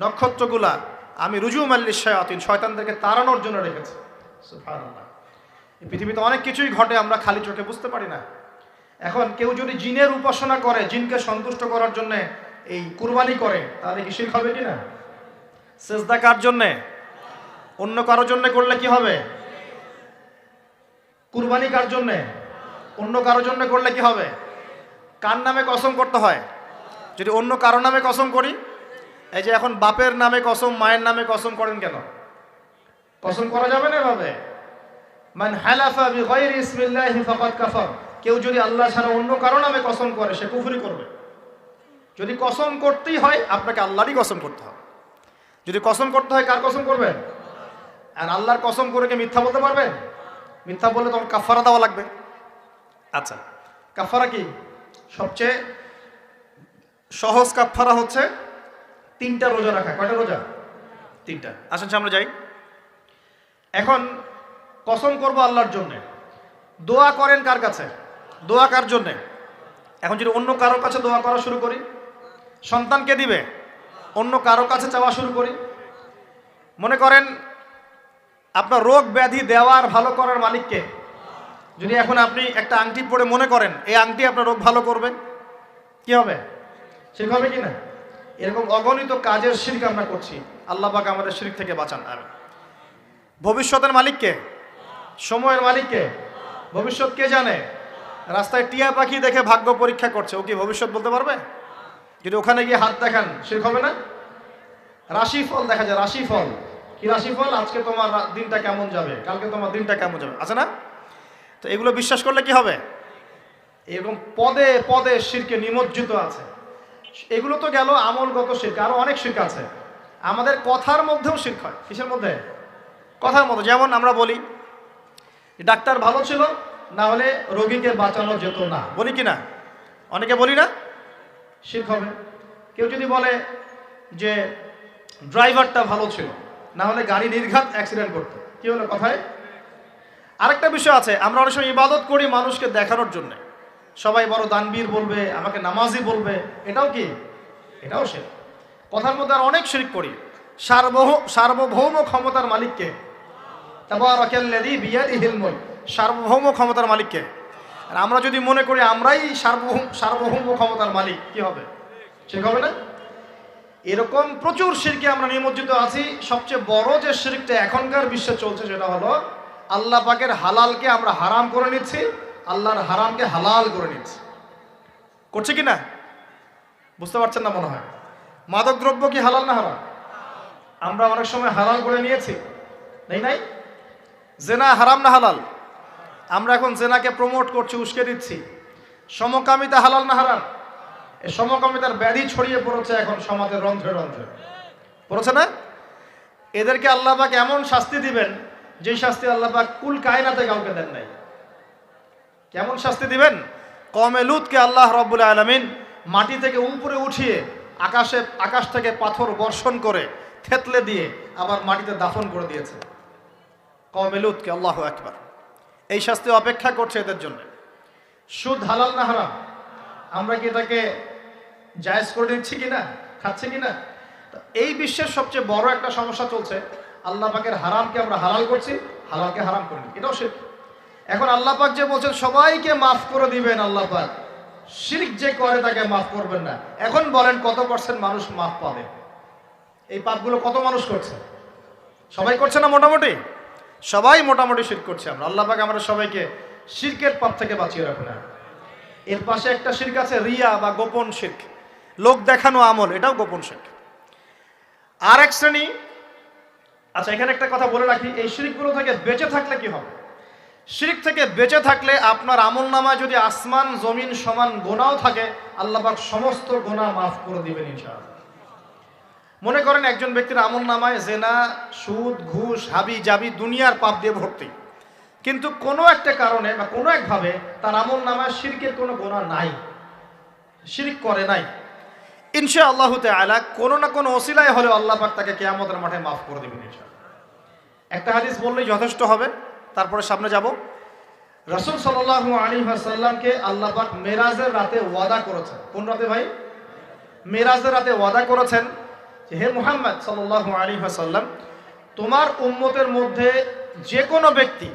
নক্ষত্রগুলা আমি রুজুম আল্লিশ শায়াতিন, শয়তানদেরকে তাড়ানোর জন্য রেখেছি। সুবহানাল্লাহ। এই পৃথিবীতে অনেক কিছুই ঘটে, আমরা খালি চোখে বুঝতে পারি না। এখন কেউ যদি জিনের উপাসনা করে, জিনকে সন্তুষ্ট করার জন্য এই কুরবানি করে, তাহলে কি শিরক হবে কিনা? সেজদা কার জন্যে? অন্য কারোর জন্য করলে কি হবে? কুরবানি কার জন্যে? অন্য কারোর জন্য করলে কি হবে? কার নামে কসম করতে হয়? যদি অন্য কারো নামে কসম করি, এই যে এখন বাপের নামে কসম, মায়ের নামে কসম করেন কেন? কসম করা যাবে না এভাবে। মান হালাফা বিগাইরি ইসমিল্লাহি ফাকাদ কাফার, কেউ যদি আল্লাহ ছাড়া অন্য কারো নামে কসম করে সে কুফরি করবে। যদি কসম করতেই হয় আপনাকে আল্লাহরই কসম করতে হবে। যদি কসম করতে হয় কার কসম করবেন? আর আল্লাহর কসম করে কি মিথ্যা বলতে পারবেন? মিথ্যা বললে তখন কাফারা দেওয়া লাগবে। আচ্ছা, কাফারা কি? সবচেয়ে সহজ কাফারা হচ্ছে 3টা রোজা রাখা। কয়টা রোজা? 3টা। আসেন সামনে যাই। এখন কসম করব আল্লাহর জন্যে, দোয়া করেন কার কাছে? দোয়া কার জন্যে? এখন যদি অন্য কারো কাছে দোয়া করা শুরু করি, সন্তানকে দিবে, অন্য কারো কাছে চাওয়া শুরু করি, মনে করেন আপনার রোগ ব্যাধি দেওয়ার ভালো করার মালিককে, যদি এখন আপনি একটা আংটি পরে মনে করেন এই আংটি আপনার রোগ ভালো করবে, কি হবে? শিরক হবে কি না? এরকম অগণিত কাজের শিরক আমরা করছি। আল্লাহ পাক আমাদের শিরক থেকে বাঁচান। আর ভবিষ্যতের মালিককে, সময়ের মালিককে, ভবিষ্যৎ কে জানে? রাস্তায় টিয়া পাখি দেখে ভাগ্য পরীক্ষা করছে, ও কি ভবিষ্যৎ বলতে পারবে? যদি ওখানে গিয়ে হাত দেখান শিরক হবে না? রাশিফল দেখা যায়, রাশিফল কি? রাশিফল আজকে তোমার দিনটা কেমন যাবে, কালকে তোমার দিনটা কেমন যাবে, আছে না? তো এগুলো বিশ্বাস করলে কি হবে? এরকম পদে পদে শিরকে নিমজ্জিত আছে। এগুলো তো গেল আমলগত শিরক, আরো অনেক শিরক আছে। আমাদের কথার মধ্যেও শিরক হয়। কিসের মধ্যে? কথার মধ্যে। যেমন আমরা বলি ডাক্তার ভালো ছিল, না হলে রোগীকে বাঁচানো যেত না, বলি কি না? অনেকে বলি না? শিরক হবে। কেউ যদি বলে যে ড্রাইভারটা ভালো ছিল, না হলে গাড়ি নির্ঘাত অ্যাক্সিডেন্ট করতো, কি হলো কথায়? আরেকটা বিষয় আছে, আমরা অনেক সময় ইবাদত করি মানুষকে দেখানোর জন্য, সবাই বড় দানবীর বলবে, আমাকে নামাজি বলবে, এটাও কি? এটাও শিরক। কথার মধ্যে আর অনেক শিরক করি। সার্বভৌম ক্ষমতার মালিককে, তাবারাকাল্লাযী বিয়াদিহিল মুলক, সার্বভৌম ক্ষমতার মালিককে। আর আমরা যদি মনে করি আমরাই সার্বভৌম ক্ষমতার মালিক, কি হবে? শিরক হবে না? এরকম প্রচুর শিরকে আমরা নিমজ্জিত আছি। সবচেয়ে বড় যে শিরকটা এখনকার বিশ্বে চলছে সেটা হলো আল্লাহ পাকের হালালকে আমরা হারাম করে নিচ্ছি, আল্লাহর হারামকে হালাল করে নিচ্ছি। করছে কি না? বুঝতে পারছেন না মনে হয়। মাদক দ্রব্য কি হালাল না হারাম? আমরা অনেক সময় হালাল করে নিয়েছি, নাই? জেনা হারাম না হালাল? আমরা এখন জেনাকে প্রমোট করছি, উস্কে দিচ্ছি। সমকামিতা হালাল না হারাম? এই সমকামিতার ব্যাধি ছড়িয়ে পড়েছে এখন সমাজের রন্ধ্রে রন্ধ্রে, পড়েছে না? এদেরকে আল্লাহ পাক এমন শাস্তি দিবেন যে শাস্তি আল্লাহ পাক কুল কায়নাতে কাউকে দেন নাই। কেমন শাস্তি দিবেন? কওমে লূতকে আল্লাহ রাব্বুল আলামিন মাটি থেকে উপরে উঠিয়ে আকাশ থেকে পাথর বর্ষণ করে থেতলে দিয়ে আবার মাটিতে দাফন করে দিয়েছে কওমে লূতকে। আল্লাহু আকবার। এই শাস্তি অপেক্ষা করছে এদের জন্য। সুদ হালাল না হারাম? আমরা কি এটাকে জায়েজ করে দিচ্ছি কিনা, খাচ্ছি কিনা? এই বিশ্বের সবচেয়ে বড় একটা সমস্যা চলছে, আল্লাহ পাকের হারামকে আমরা হালাল করছি, হালালকে হারাম করিনি, এটাও শিরক। এখন আল্লাহ পাক যে বলছেন সবাইকে মাফ করে দিবেন, আল্লাহ পাক শিরক যে করে তাকে মাফ করবেন না। এখন বলেন কত % মানুষ মাফ পাবে? এই পাপগুলো কত মানুষ করছে? সবাই করছে না? মোটামুটি সবাই মোটামুটি শিরক করছে। আমরা আল্লাহ পাক আমরা সবাইকে শিরকের পাপ থেকে বাঁচিয়ে রাখুন। এর পাশে একটা শিরক আছে রিয়া বা গোপন শিরক, লোক দেখানো আমল, এটাও গোপন শিরক। আর এক শ্রেণী। আচ্ছা, এখানে একটা কথা বলে রাখি, এই শিরকগুলো থেকে বেঁচে থাকলে কি হবে? শিরক থেকে বেঁচে থাকলে আপনার আমল নামায় যদি আসমান জমিন সমান গোনাও থাকে, আল্লাহ পাক সমস্ত গোনা মাফ করে দিবেন ইনশাআল্লাহ। মনে করেন একজন ব্যক্তির আমল নামায় জেনা, সুদ, ঘুষ, হাবি জাবি দুনিয়ার পাপ দিয়ে ভর্তি, কিন্তু কোনো একটা কারণে বা কোনো একভাবে তার আমল নামায় শিরকের কোনো গোনা নাই, শিরক করে নাই, ইনশাআল্লাহু তাআলা কোনো না কোনো ওসিলায় হলেও আল্লাহ পাক তাকে কিয়ামতের মাঠে মাফ করে দিবেন ইনশাআল্লাহ। একটা হাদিস বললেই যথেষ্ট হবে, তারপরে সামনে যাব। রাসূল সাল্লাল্লাহু আলাইহি ওয়াসাল্লামকে আল্লাহ পাক মেরাজের রাতে ওয়াদা করেছেন। কোন রাতে ভাই? মেরাজের রাতে ওয়াদা করেছেন যে হে মুহাম্মদ সাল্লাল্লাহু আলাইহি ওয়াসাল্লাম, তোমার উম্মতের মধ্যে যে কোনো ব্যক্তি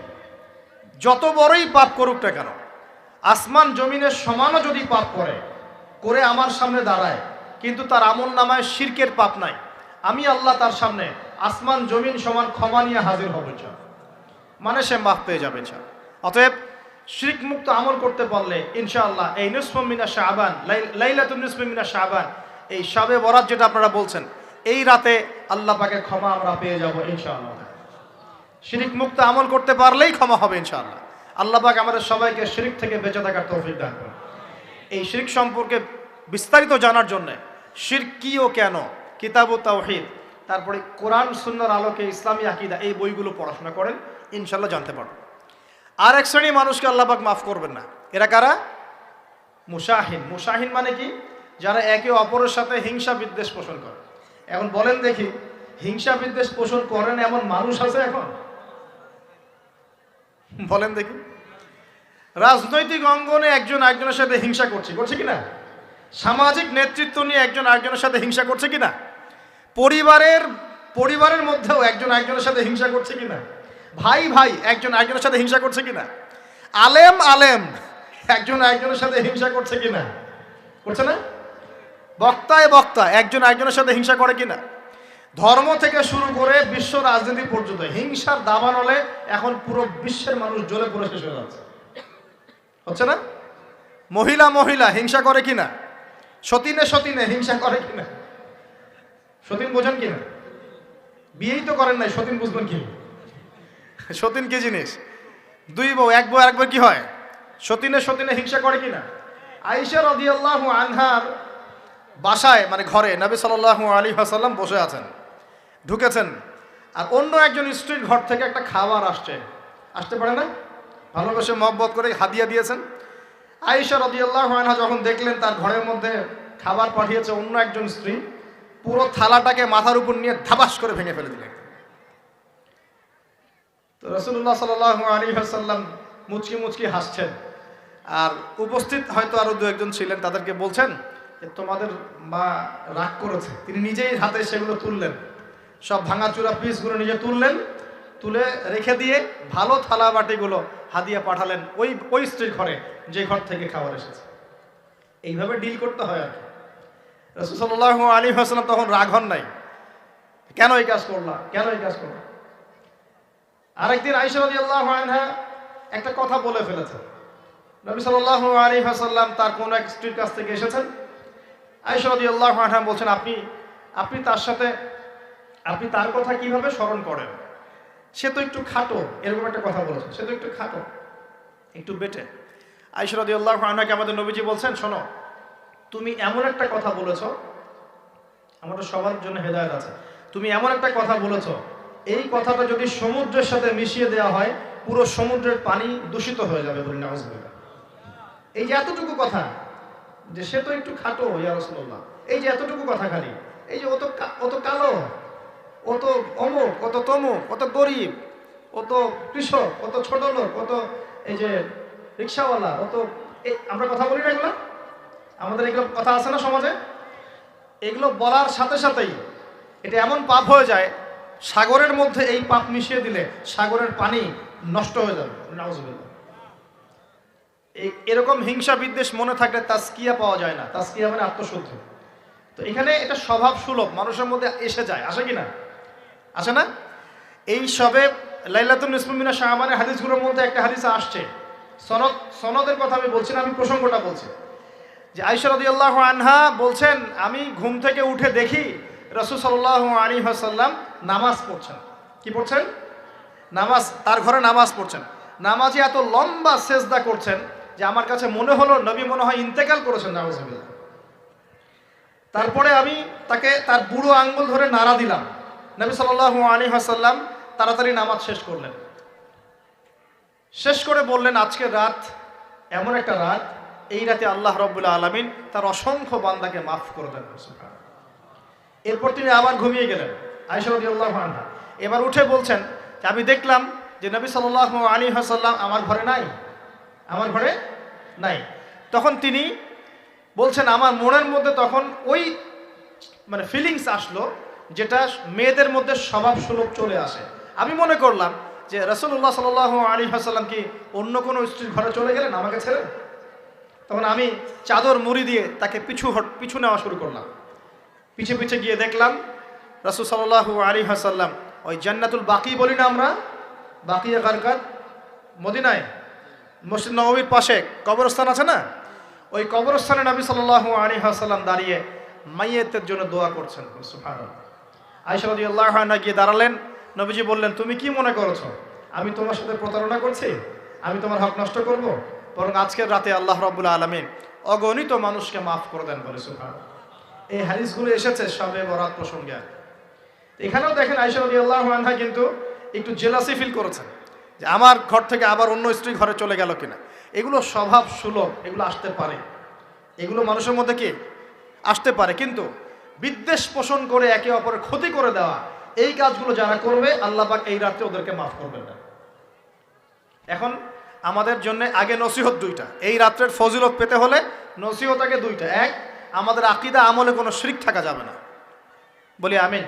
যত বড়ই পাপ করুক না কেন, আসমান জমিনের সমানও যদি পাপ করে আমার সামনে দাঁড়ায়, কিন্তু তার আমল নামায় শিরকের পাপ নাই, আমি আল্লাহ তার সামনে আসমান জমিন সমান ক্ষমা নিয়ে হাজির হব, মানে সে মাফ পেয়ে যাবে। অতএব শিরক মুক্ত আমল করতে পারলে ইনশাআল্লাহ এই নিসফু মিনাশ শাবান, লাইলাতুন নিসফি মিনাশ শাবান, এই শবে বরাত যেটা আপনারা বলছেন, এই রাতে আল্লাহ পাকের ক্ষমা আমরা পেয়ে যাব ইনশাআল্লাহ। শিরক মুক্ত আমল করতে পারলেই ক্ষমা হবে ইনশাআল্লাহ। আল্লাহ পাক আমাদের সবাইকে শিরক থেকে বেঁচে থাকার তৌফিক দান করুন। এই শিরক সম্পর্কে বিস্তারিত জানার জন্য শিরক কি ও কেন, কিতাব ও তাওহীদ, তারপরে কোরআন সুন্নাহর আলোকে ইসলামী আকীদা, এই বইগুলো পড়াশোনা করেন, ইনশাআল্লাহ জানতে পারবেন। আর এক শ্রেণী মানুষকে আল্লাহ পাক মাফ করবেন না। এরা কারা? মুশাহিন। মুশাহিন মানে কি? যারা একে অপরের সাথে হিংসা বিদ্বেষ পোষণ করে। এখন বলেন দেখি, হিংসা বিদ্বেষ পোষণ করেন এমন মানুষ আছে এখন? বলেন দেখি। রাজনৈতিক অঙ্গনে একজন আরেকজনের সাথে হিংসা করছে কিনা? সামাজিক নেতৃত্ব নিয়ে একজন আরেকজনের সাথে হিংসা করছে কিনা? পরিবারের মধ্যেও একজন আরেকজনের সাথে হিংসা করছে কিনা? ভাই একজন আরেকজনের সাথে হিংসা করছে কিনা? আলেম একজন আরেকজনের সাথে হিংসা করছে কিনা? করছে না? বক্তা একজন আরেকজনের সাথে হিংসা করে কিনা? ধর্ম থেকে শুরু করে বিশ্ব রাজনীতি পর্যন্ত হিংসার দাবানলে এখন পুরো বিশ্বের মানুষ জ্বলে পুরো শেষ হয়ে যাচ্ছে, হচ্ছে না? মহিলা হিংসা করে কিনা? সতীনে হিংসা করে কিনা? সতীন বোঝেন কিনা? বিয়েই তো করেন নাই, সতীন বুঝবেন কি? সতীন কি জিনিস? দুই বউ, এক বউ আরেকবার কি হয়? সতীনে হিংসা করে কিনা? আয়েশা রাদিয়াল্লাহু আনহার বাসায়, মানে ঘরে নবী সাল্লাল্লাহু আলাইহি ওয়াসাল্লাম বসে আছেন, ঢুকেছেন, আর অন্য একজন স্ত্রীর ঘর থেকে একটা খাবার আসতে পারে না, ভালোবেসে মহব্বত করে হাদিয়া দিয়েছেন। আয়েশা রাদিয়াল্লাহু আনহা যখন দেখলেন তার ঘরের মধ্যে খাবার পাঠিয়েছে অন্য একজন স্ত্রী, পুরো থালাটাকে মাথার উপর নিয়ে ধাবাস করে ভেঙে ফেলে দিলেন। তো রাসূলুল্লাহ সাল্লাল্লাহু আলাইহি ওয়াসাল্লাম মুচকি হাসছেন, আর উপস্থিত হয়তো আরো দু একজন ছিলেন, তাদেরকে বলছেন যে তোমাদের মা রাগ করেছে। তিনি নিজেই হাতে সেগুলো তুললেন, সব ভাঙাচুরা পিসগুলো নিজে তুলে রেখে দিয়ে ভালো থালা বাটিগুলো হাদিয়া পাঠালেন ওই স্ত্রীর ঘরে, যে ঘর থেকে খাবার এসেছে। এইভাবে ডিল করতে হয় আর কি। রাসূল সাল্লাল্লাহু আলাইহি ওয়াসাল্লাম তখন রাগ হন নাই, কেন এই কাজ করলা? আরেকদিন আয়েশা রাদিয়াল্লাহু আনহা একটা কথা বলে ফেলেছেন। নবী সাল্লাল্লাহু আলাইহি ওয়াসাল্লাম তার কোন এক স্ত্রীর কাছ থেকে এসেছেন। আয়েশা রাদিয়াল্লাহু আনহা বলছেন, আপনি তার কথা কিভাবে স্মরণ করেন? সে তো একটু খাটো, এরকম একটা কথা বলেছেন, সে তো একটু খাটো, একটু বেটে। আয়েশা রাদিয়াল্লাহু আনহাকে আমাদের নবীজি বলছেন, শোনো, তুমি এমন একটা কথা বলেছো, আমাদের সবার জন্য হেদায়েত আছে, তুমি এমন একটা কথা বলেছো, এই কথাটা যদি সমুদ্রের সাথে মিশিয়ে দেওয়া হয়, পুরো সমুদ্রের পানি দূষিত হয়ে যাবে, বলি নাউযুবিল্লাহ। এই যে এতটুকু কথা, যে সে তো একটু খাটো ইয়া রাসূলুল্লাহ, এই যে এতটুকু কথা, খালি এই যে অত কালো, অত অমুক, অত তমুক, অত গরিব, অত কৃষক, অত ছোট লোক, অত এই যে রিক্সাওয়ালা, আমরা কথা বলি না এগুলো? আমাদের এগুলো কথা আছে না সমাজে? এগুলো বলার সাথে সাথেই এটা এমন পাপ হয়ে যায়, সাগরের মধ্যে এই পাপ মিশিয়ে দিলে সাগরের পানি নষ্ট হয়ে যাবে, নাউযুবিল্লাহ। এরকম হিংসা বিদ্বেষ মনে থাকলে তাজকিয়া পাওয়া যায় না। তাজকিয়া মানে আত্মশুদ্ধি। তো এখানে এটা স্বভাব সুলভ, মানুষের মধ্যে এসে যায়, আসে কি না? আসে না? এই সবে লাইলাতুন নিসফি মিনাশ শাবানের হাদিসগুলোর মধ্যে একটা হাদিসে আসছে, সনদের কথা আমি বলছি না, আমি প্রসঙ্গটা বলছি, যে আয়েশা রাদিয়াল্লাহু আনহা বলছেন, আমি ঘুম থেকে উঠে দেখি রাসূল সাল্লাল্লাহু আলাইহি ওয়াসাল্লাম নামাজ পড়ছেন। কি পড়ছেন? নামাজ, তার ঘরে নামাজ পড়ছেন। নামাজে এত লম্বা সেজদা করছেন যে আমার কাছে মনে হলো নবী মনে হয় ইন্তেকাল করেছেন, নাউযুবিল্লাহ। তারপরে আমি তাকে তার বুড়ো আঙ্গুল ধরে নাড়া দিলাম। নবী সাল্লাল্লাহু আলাইহি ওয়াসাল্লাম তাড়াতাড়ি নামাজ শেষ করলেন, শেষ করে বললেন, আজকের রাত এমন একটা রাত, এই রাতে আল্লাহ রাব্বুল আলামিন তার অসংখ্য বান্দাকে মাফ করে দেন। এরপর তিনি আবার ঘুমিয়ে গেলেন, আয়েশা রাদিয়াল্লাহু আনহা। এবার উঠে বলছেন যে আমি দেখলাম যে নবী সাল্লাল্লাহু আলাইহি ওয়াসাল্লাম আমার ঘরে নাই। তখন তিনি বলছেন, আমার মনের মধ্যে তখন ওই মানে ফিলিংস আসলো যেটা মেয়েদের মধ্যে স্বভাব সুলভ চলে আসে। আমি মনে করলাম যে রাসূলুল্লাহ সাল্লাল্লাহু আলাইহি ওয়াসাল্লাম কি অন্য কোনো স্ত্রীর ঘরে চলে গেলেন আমাকে ছেড়ে? তখন আমি চাদর মুড়ি দিয়ে তাকে পিছু নেওয়া শুরু করলাম। পিছে পিছে গিয়ে দেখলাম রাসূল সাল্লাল্লাহু আলাইহি ওয়াসাল্লাম ওই জান্নাতুল বাকি বলি না আমরা, বাকিয়া গারকাত, মদিনায় মসজিদ নববীর পাশে কবরস্থান আছে না, ওই কবরস্থানে নবী সাল্লাল্লাহু আলাইহি ওয়াসাল্লাম দাঁড়িয়ে মাইয়েতের জন্য দোয়া করছেন। সুবহানাল্লাহ। আয়েশা রাদিয়াল্লাহু আনহা গিয়ে দাঁড়ালেন। নবীজি বললেন, তুমি কি মনে করছো আমি তোমার সাথে প্রতারণা করছি? আমি তোমার হক নষ্ট করব? বরং আজকের রাতে আল্লাহ রাব্বুল আলামিন অগণিত মানুষকে মাফ করে দেন বলে। সুবহানাল্লাহ। এই হাদিসগুলো এসেছে শবে বরাত প্রসঙ্গে। এখানেও দেখেন আয়েশা রাদিয়াল্লাহু আনহা কিন্তু একটু জেলাসি ফিল করেছেন যে আমার ঘর থেকে আবার অন্য স্ত্রী ঘরে চলে গেল কিনা। এগুলো স্বভাব সুলভ, এগুলো আসতে পারে, এগুলো মানুষের মধ্যে কি আসতে পারে, কিন্তু বিদ্বেষ পোষণ করে একে অপরের ক্ষতি করে দেওয়া, এই কাজগুলো যারা করবে আল্লাহ পাক এই রাতে ওদেরকে মাফ করবেন না। এখন আমাদের জন্য আগে নসিহত দুইটা। এই রাত্রের ফজিলত পেতে হলে নসিহত আগে দুইটা। এক, আমাদের আকীদা আমলে কোনো শিরক থাকা যাবে না, বলি আমিন।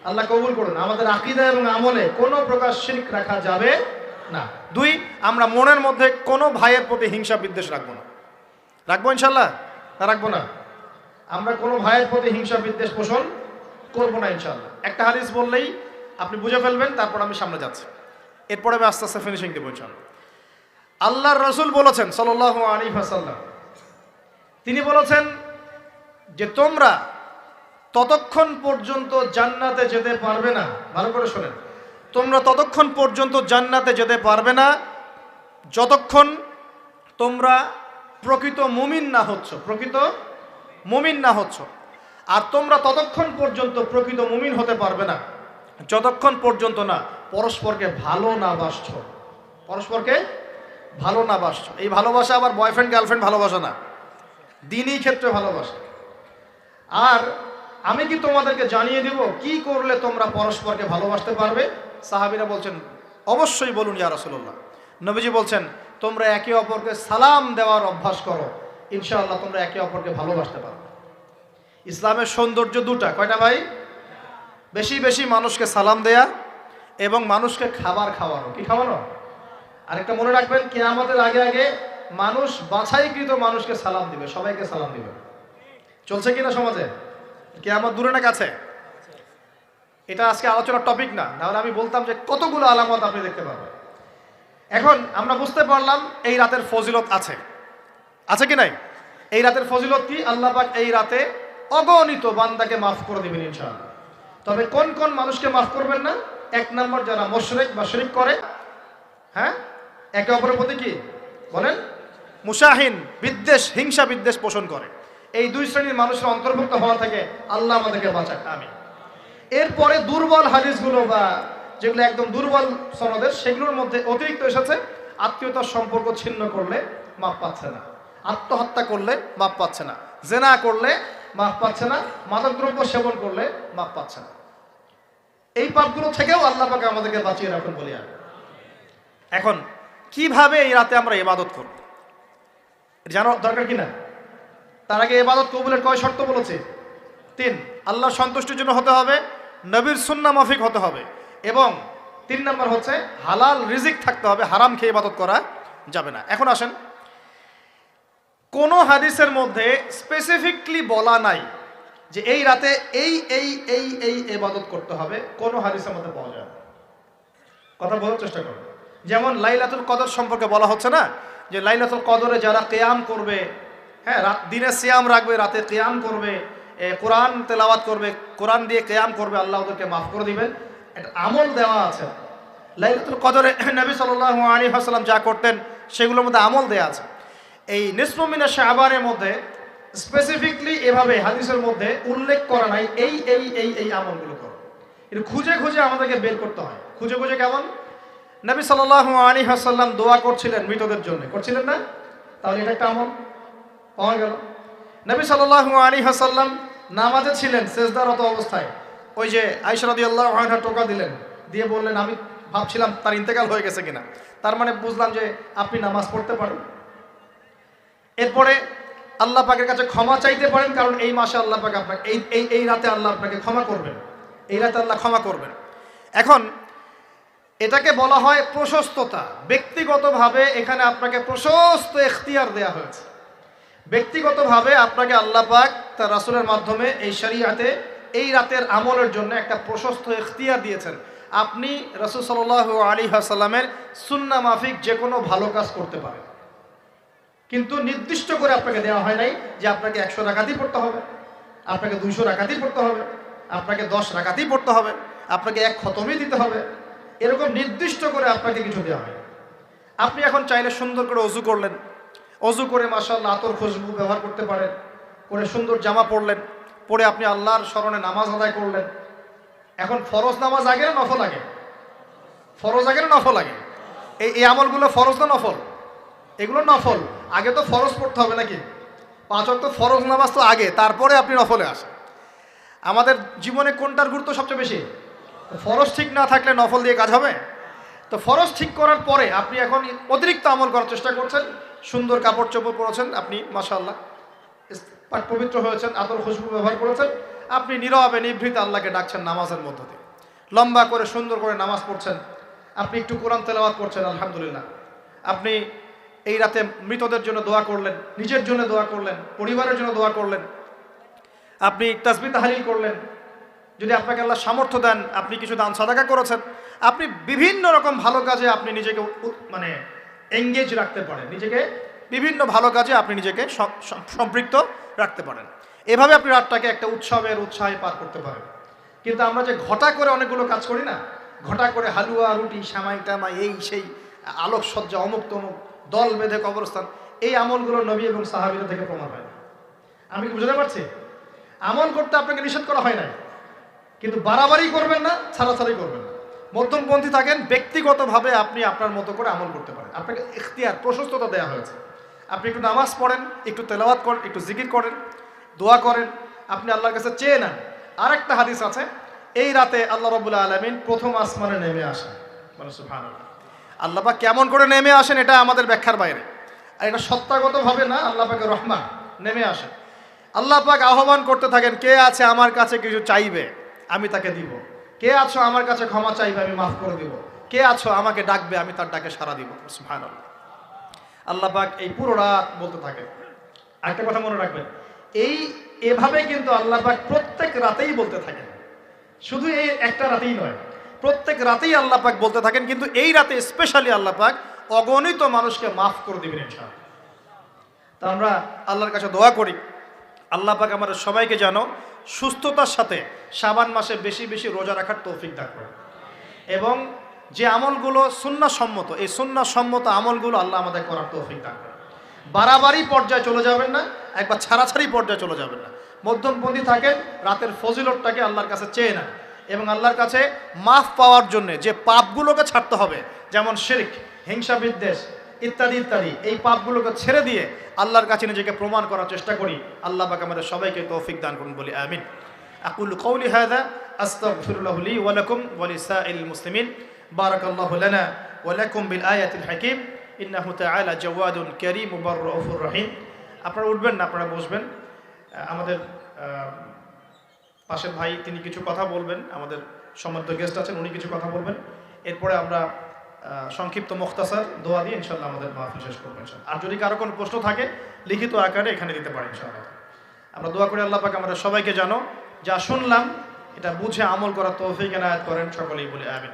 আল্লাহ কবুল করুন। আমাদের আকীদা এবং আমলে কোনো প্রকার শিরক রাখা যাবে না। দুই, আমরা মনের মধ্যে কোনো ভাইয়ের প্রতি হিংসা বিদ্বেষ রাখবো না। রাখবো ইনশাল্লাহ? না রাখবো না? আমরা কোনো ভাইয়ের প্রতি হিংসা বিদ্বেষ পোষণ করবো না ইনশাল্লাহ। একটা হাদিস বললেই আপনি বুঝে ফেলবেন, তারপর আমি সামনে যাচ্ছি, এরপরে আমি আস্তে আস্তে ফিনিশিং দেবো ইনশাল্লাহ। আল্লাহর রাসূল বলেছেন সাল্লাল্লাহু আলাইহি ওয়াসাল্লাম, তিনি বলেছেন যে তোমরা ততক্ষণ পর্যন্ত জান্নাতে যেতে পারবে না, ভালো করে শোনেন, তোমরা ততক্ষণ পর্যন্ত জান্নাতে যেতে পারবে না যতক্ষণ তোমরা প্রকৃত মুমিন না হচ্ছ, প্রকৃত মুমিন না হচ্ছ। আর তোমরা ততক্ষণ পর্যন্ত প্রকৃত মুমিন হতে পারবে না যতক্ষণ পর্যন্ত না পরস্পরকে ভালো না বাসছো, পরস্পরকে ভালো না বাসছো। এই ভালোবাসা আবার বয়ফ্রেন্ড গার্লফ্রেন্ড ভালোবাসা না, দিনই ক্ষেত্রে ভালোবাসা। আর আমি কি তোমাদেরকে জানিয়ে দিব কি করলে তোমরা পরস্পরকে ভালোবাসতে পারবে? সাহাবীরা বলছেন, অবশ্যই বলুন ইয়া রাসূলুল্লাহ। নবীজি বলছেন, তোমরা একে অপরকে সালাম দেওয়ার অভ্যাস করো, ইনশাআল্লাহ তোমরা একে অপরকে ভালোবাসতে পারবে। ইসলামের সৌন্দর্য দুটা, কয়টা ভাই? বেশি বেশি মানুষকে সালাম দেয়া এবং মানুষকে খাবার খাওয়ানো। কি খাওয়ানো? আরেকটা মনে রাখবেন, কিয়ামতের আগে আগে মানুষ বাছাইকৃত মানুষকে সালাম দিবে, সবাইকে সালাম দিবে। চলছে কিনা সমাজে? কিয়ামত দূরে না কাছে? এটা আজকে আলোচনার টপিক না, নাহলে আমি বলতাম যে কতগুলো আলামত আপনি দেখতে পাবেন। এখন আমরা বুঝতে পারলাম এই রাতের ফজিলত আছে, আছে কি নাই? এই রাতের ফজিলত কি? আল্লাহ পাক এই রাতে অগণিত বান্দাকে মাফ করে দিবেন ইনশাআল্লাহ। তবে কোন কোন মানুষকে মাফ করবেন না? এক নম্বর, যারা মুশরিক বা শিরক করে, হ্যাঁ, একে অপরের প্রতি কি বলেন, মুশাহিন, বিদ্বেষ, হিংসা বিদ্বেষ পোষণ করে, এই দুই শ্রেণীর মানুষের অন্তর্ভুক্ত হওয়া থেকে আল্লাহ আমাদেরকে বাঁচাক, আমিন। এরপরে দুর্বল হাদিসগুলো বা যেগুলো একদম দুর্বল সনদের, সেগুলোর মধ্যে অতিরিক্ত এসেছে আত্মীয়তার সম্পর্ক ছিন্ন করলে মাপ পাচ্ছে না, আত্মহত্যা করলে মাপ পাচ্ছে না, জেনা করলে মাপ পাচ্ছে না, মাদকদ্রব্য সেবন করলে মাপ পাচ্ছে না। এই পাপগুলো থেকেও আল্লাহ পাক আমাদেরকে বাঁচিয়ে রাখুন বলি আমি। এখন কিভাবে এই রাতে আমরা ইবাদত করব জানো দরকার কিনা? তার আগে ইবাদত কবুলের কয় শর্ত বলেছে? 3। আল্লাহর সন্তুষ্টির জন্য হতে হবে, নবীর সুন্নাহ মাফিক হতে হবে, এবং 3 নম্বর হচ্ছে হালাল রিজিক থাকতে হবে, হারাম খেয়ে ইবাদত করা যাবে না। এখন আসেন, কোন হাদিসের মধ্যে স্পেসিফিকলি বলা নাই যে এই রাতে এই এই এই এই ইবাদত করতে হবে, কোন হাদিসের মধ্যে পাওয়া যায় না। কথা বলার চেষ্টা করুন। যেমন লাইলাতুল কদর সম্পর্কে বলা হচ্ছে না, যে লাইলাতুল কদরে যারা কিয়াম করবে, হ্যাঁ, দিনে সিয়াম রাখবে, রাতে কিয়াম করবে, কোরআন তেলাওয়াত করবে, কোরআন দিয়ে কিয়াম করবে, আল্লাহ ওদেরকে মাফ করে দিবেন। একটা আমল দেওয়া আছে লাইলাতুল কদরে। নবী সাল্লাল্লাহু আলাইহি ওয়াসাল্লাম যা করতেন সেগুলোর মধ্যে আমল দেওয়া আছে। এই নিসফু মিনা শাবানের মধ্যে স্পেসিফিকলি এভাবে হাদিসের মধ্যে উল্লেখ করা নাই এই এই এই এই আমলগুলো করো। এটা খুঁজে খুঁজে আমাদেরকে বের করতে হয়। খুঁজে খুঁজে কেমন? নবী সাল্লাল্লাহু আলাইহি ওয়াসাল্লাম দোয়া করছিলেন মৃতদের জন্য, করছিলেন না? তাহলে এটা একটা আমল পাওয়া গেল। নবী সাল্লাল্লাহু আলাইহি ওয়াসাল্লাম নামাজে ছিলেন, সেজদারত অবস্থায় ওই যে আয়েশা রাদিয়াল্লাহু আনহা টোকা দিলেন, দিয়ে বললেন আমি ভাবছিলাম তার ইন্তেকাল হয়ে গেছে কিনা, তার মানে বুঝলাম যে আপনি নামাজ পড়তে পারেন। এরপরে আল্লাহ পাকের কাছে ক্ষমা চাইতে পারেন, কারণ এই মাসে আল্লাহ পাক আপনাকে এই রাতে আল্লাহ আপনাকে ক্ষমা করবেন, এই রাতে আল্লাহ ক্ষমা করবেন। এখন এটাকে বলা হয় প্রশস্ততা। ব্যক্তিগতভাবে এখানে আপনাকে প্রশস্ত এখতিয়ার দেয়া হয়েছে। ব্যক্তিগতভাবে আপনাকে আল্লাহ পাক তার রাসূলের মাধ্যমে এই শরীয়তে এই রাতের আমলের জন্য একটা প্রশস্ত এখতিয়ার দিয়েছেন। আপনি রাসূল সাল্লাল্লাহু আলাইহি ওয়াসাল্লামের সুন্নাহ মাফিক যে কোনো ভালো কাজ করতে পারেন, কিন্তু নির্দিষ্ট করে আপনাকে দেওয়া হয় নাই যে আপনাকে 100 রাকাতই পড়তে হবে, আপনাকে 200 রাকাতই পড়তে হবে, আপনাকে 10 রাকাতই পড়তে হবে, আপনাকে এক খতমই দিতে হবে। এরকম নির্দিষ্ট করে আপনাকে কিছু দেওয়া হয়। আপনি এখন চাইলে সুন্দর করে অজু করলেন, অজু করে মাশাআল্লাহ আতর খুশবু ব্যবহার করতে পারেন, করে সুন্দর জামা পরলেন, পরে আপনি আল্লাহর স্মরণে নামাজ আদায় করলেন। এখন ফরজ নামাজ আগে না নফল আগে? ফরজ আগে না নফল আগে? এই আমলগুলো ফরজ না নফল? এগুলো নফল। আগে তো ফরজ পড়তে হবে নাকি? 5 ওয়াক্ত ফরজ নামাজ তো আগে, তারপরে আপনি নফলে আসেন। আমাদের জীবনে কোনটার গুরুত্ব সবচেয়ে বেশি? ফরজ ঠিক না থাকলে নফল দিয়ে কাজ হবে? তো ফরজ ঠিক করার পরে আপনি এখন অতিরিক্ত আমল করার চেষ্টা করছেন, সুন্দর কাপড় চোপড় পরেছেন, আপনি মাশাআল্লাহ পাক পবিত্র হয়েছেন, আতর খুশবু ব্যবহার করেছেন, আপনি নীরবে নিভৃতে আল্লাহকে ডাকছেন নামাজের মধ্য দিয়ে, লম্বা করে সুন্দর করে নামাজ পড়ছেন, আপনি একটু কোরআন তেলাওয়াত করছেন, আলহামদুলিল্লাহ। আপনি এই রাতে মৃতদের জন্য দোয়া করলেন, নিজের জন্য দোয়া করলেন, পরিবারের জন্য দোয়া করলেন, আপনি তাসবিহ তাহলিল করলেন, যদি আপনাকে আল্লাহ সামর্থ্য দেন আপনি কিছু দান সাদাকা করেছেন, আপনি বিভিন্ন রকম ভালো কাজে আপনি নিজেকে মানে এঙ্গেজ রাখতে পারেন, নিজেকে বিভিন্ন ভালো কাজে আপনি নিজেকে সম্পৃক্ত রাখতে পারেন। এভাবে আপনি রাতটাকে একটা উৎসাহে পার করতে পারেন। কিন্তু আমরা যে ঘটা করে অনেকগুলো কাজ করি না, ঘটা করে হালুয়া রুটি সামাই টামাই এই সেই আলোকসজ্জা অমুক তমুক দল বেঁধে কবরস্থান, এই আমলগুলো নবী এবং সাহাবীরা থেকে প্রমাণ হয় না। আমি কি বুঝতে পারছি? আমল করতে আপনাকে নিষেধ করা হয় না, কিন্তু বাড়াবাড়ি করবেন না, ছাড়াছাড়ি করবেন না, মধ্যমপন্থী থাকেন। ব্যক্তিগতভাবে আপনি আপনার মতো করে আমল করতে পারেন, আপনাকে ইখতিয়ার প্রশস্ততা দেওয়া হয়েছে। আপনি একটু নামাজ পড়েন, একটু তেলাওয়াত করেন, একটু জিকির করেন, দোয়া করেন, আপনি আল্লাহর কাছে চেয়ে নেন। আরেকটা হাদিস আছে, এই রাতে আল্লাহ রাব্বুল আলামিন প্রথম আসমানে নেমে আসেন। মানে সুবহানাল্লাহ, আল্লাহ পাক কেমন করে নেমে আসেন এটা আমাদের ব্যাখ্যার বাইরে, আর এটা সত্তাগতভাবে না, আল্লাহ পাকের রহমান নেমে আসেন। আল্লাহ পাক আহ্বান করতে থাকেন, কে আছে আমার কাছে কিছু চাইবে আমি তাকে দিব, কে আছো আমার কাছে ক্ষমা চাইবে আমি মাফ করে দিব, কে আছো আমাকে ডাকবে আমি তার ডাকে সাড়া দিব। সুবহানাল্লাহ, আল্লাহ পাক এই পুরো রাত বলতে থাকেন। একটা কথা মনে রাখবেন, এভাবে কিন্তু আল্লাহ পাক প্রত্যেক রাতেই বলতে থাকেন, শুধু এই একটা রাতেই নয়, প্রত্যেক রাতেই আল্লাহ পাক বলতে থাকেন। কিন্তু এই রাতে স্পেশালি আল্লাহ পাক অগণিত মানুষকে মাফ করে দিবেন ইনশাআল্লাহ। তা আমরা আল্লাহর কাছে দোয়া করি, আল্লাহ পাক আমাদের সবাইকে যেন সুস্থতার সাথে শাবান মাসে বেশি বেশি রোজা রাখার তৌফিক দান করেন, এবং যে আমলগুলো সুন্নাহ সম্মত, এই সুন্নাহ সম্মত আমলগুলো আল্লাহ আমাদের করার তৌফিক দান করেন। বাড়াবাড়ি পর্যায়ে চলে যাবেন না, একবার ছাড়াছাড়ি পর্যায়ে চলে যাবেন না, মধ্যমপন্থী থাকেন। রাতের ফজিলতটাকে আল্লাহর কাছে চেয়ে নেন, এবং আল্লাহর কাছে মাফ পাওয়ার জন্য যে পাপগুলোকে ছাড়তে হবে, যেমন শিরক, হিংসা বিদ্বেষ ইত্যাদি ইত্যাদি, এই পাপগুলোকে ছেড়ে দিয়ে আল্লাহর কাছে নিজেকে প্রমাণ করার চেষ্টা করি। আল্লাহ পাক আমাদের সবাইকে তৌফিক দান করুন বলি আমিন। আকুলু কওলি হাযা আস্তাগফিরুল্লাহ লি ওয়া লাকুম ওয়া লিসাইরিল মুসলিমিন। বারাকাল্লাহু লানা ওয়া লাকুম বিল আয়াতিল হাকীম। ইন্নাহু তাআলা জাওয়াদুন কারীম ওয়া রাউফুর রহিম। আপনারা উঠবেন না, আপনারা বসবেন। আমাদের পাশের ভাই তিনি কিছু কথা বলবেন, আমাদের সম্মানিত গেস্ট আছেন উনি কিছু কথা বলবেন, এরপরে আমরা সংক্ষিপ্ত মুখতাসার দোয়া দিয়ে ইনশাআল্লাহ আমাদের মাহফিল শেষ করবো ইনশাআল্লাহ। আর যদি কারো কোনো প্রশ্ন থাকে লিখিত আকারে এখানে দিতে পারেন ইনশাআল্লাহ। আমরা দোয়া করি আল্লাহ পাক আমাদের সবাইকে যেন যা শুনলাম এটা বুঝে আমল করার তৌফিক এনায়েত করেন, সকলেই বলে আমিন।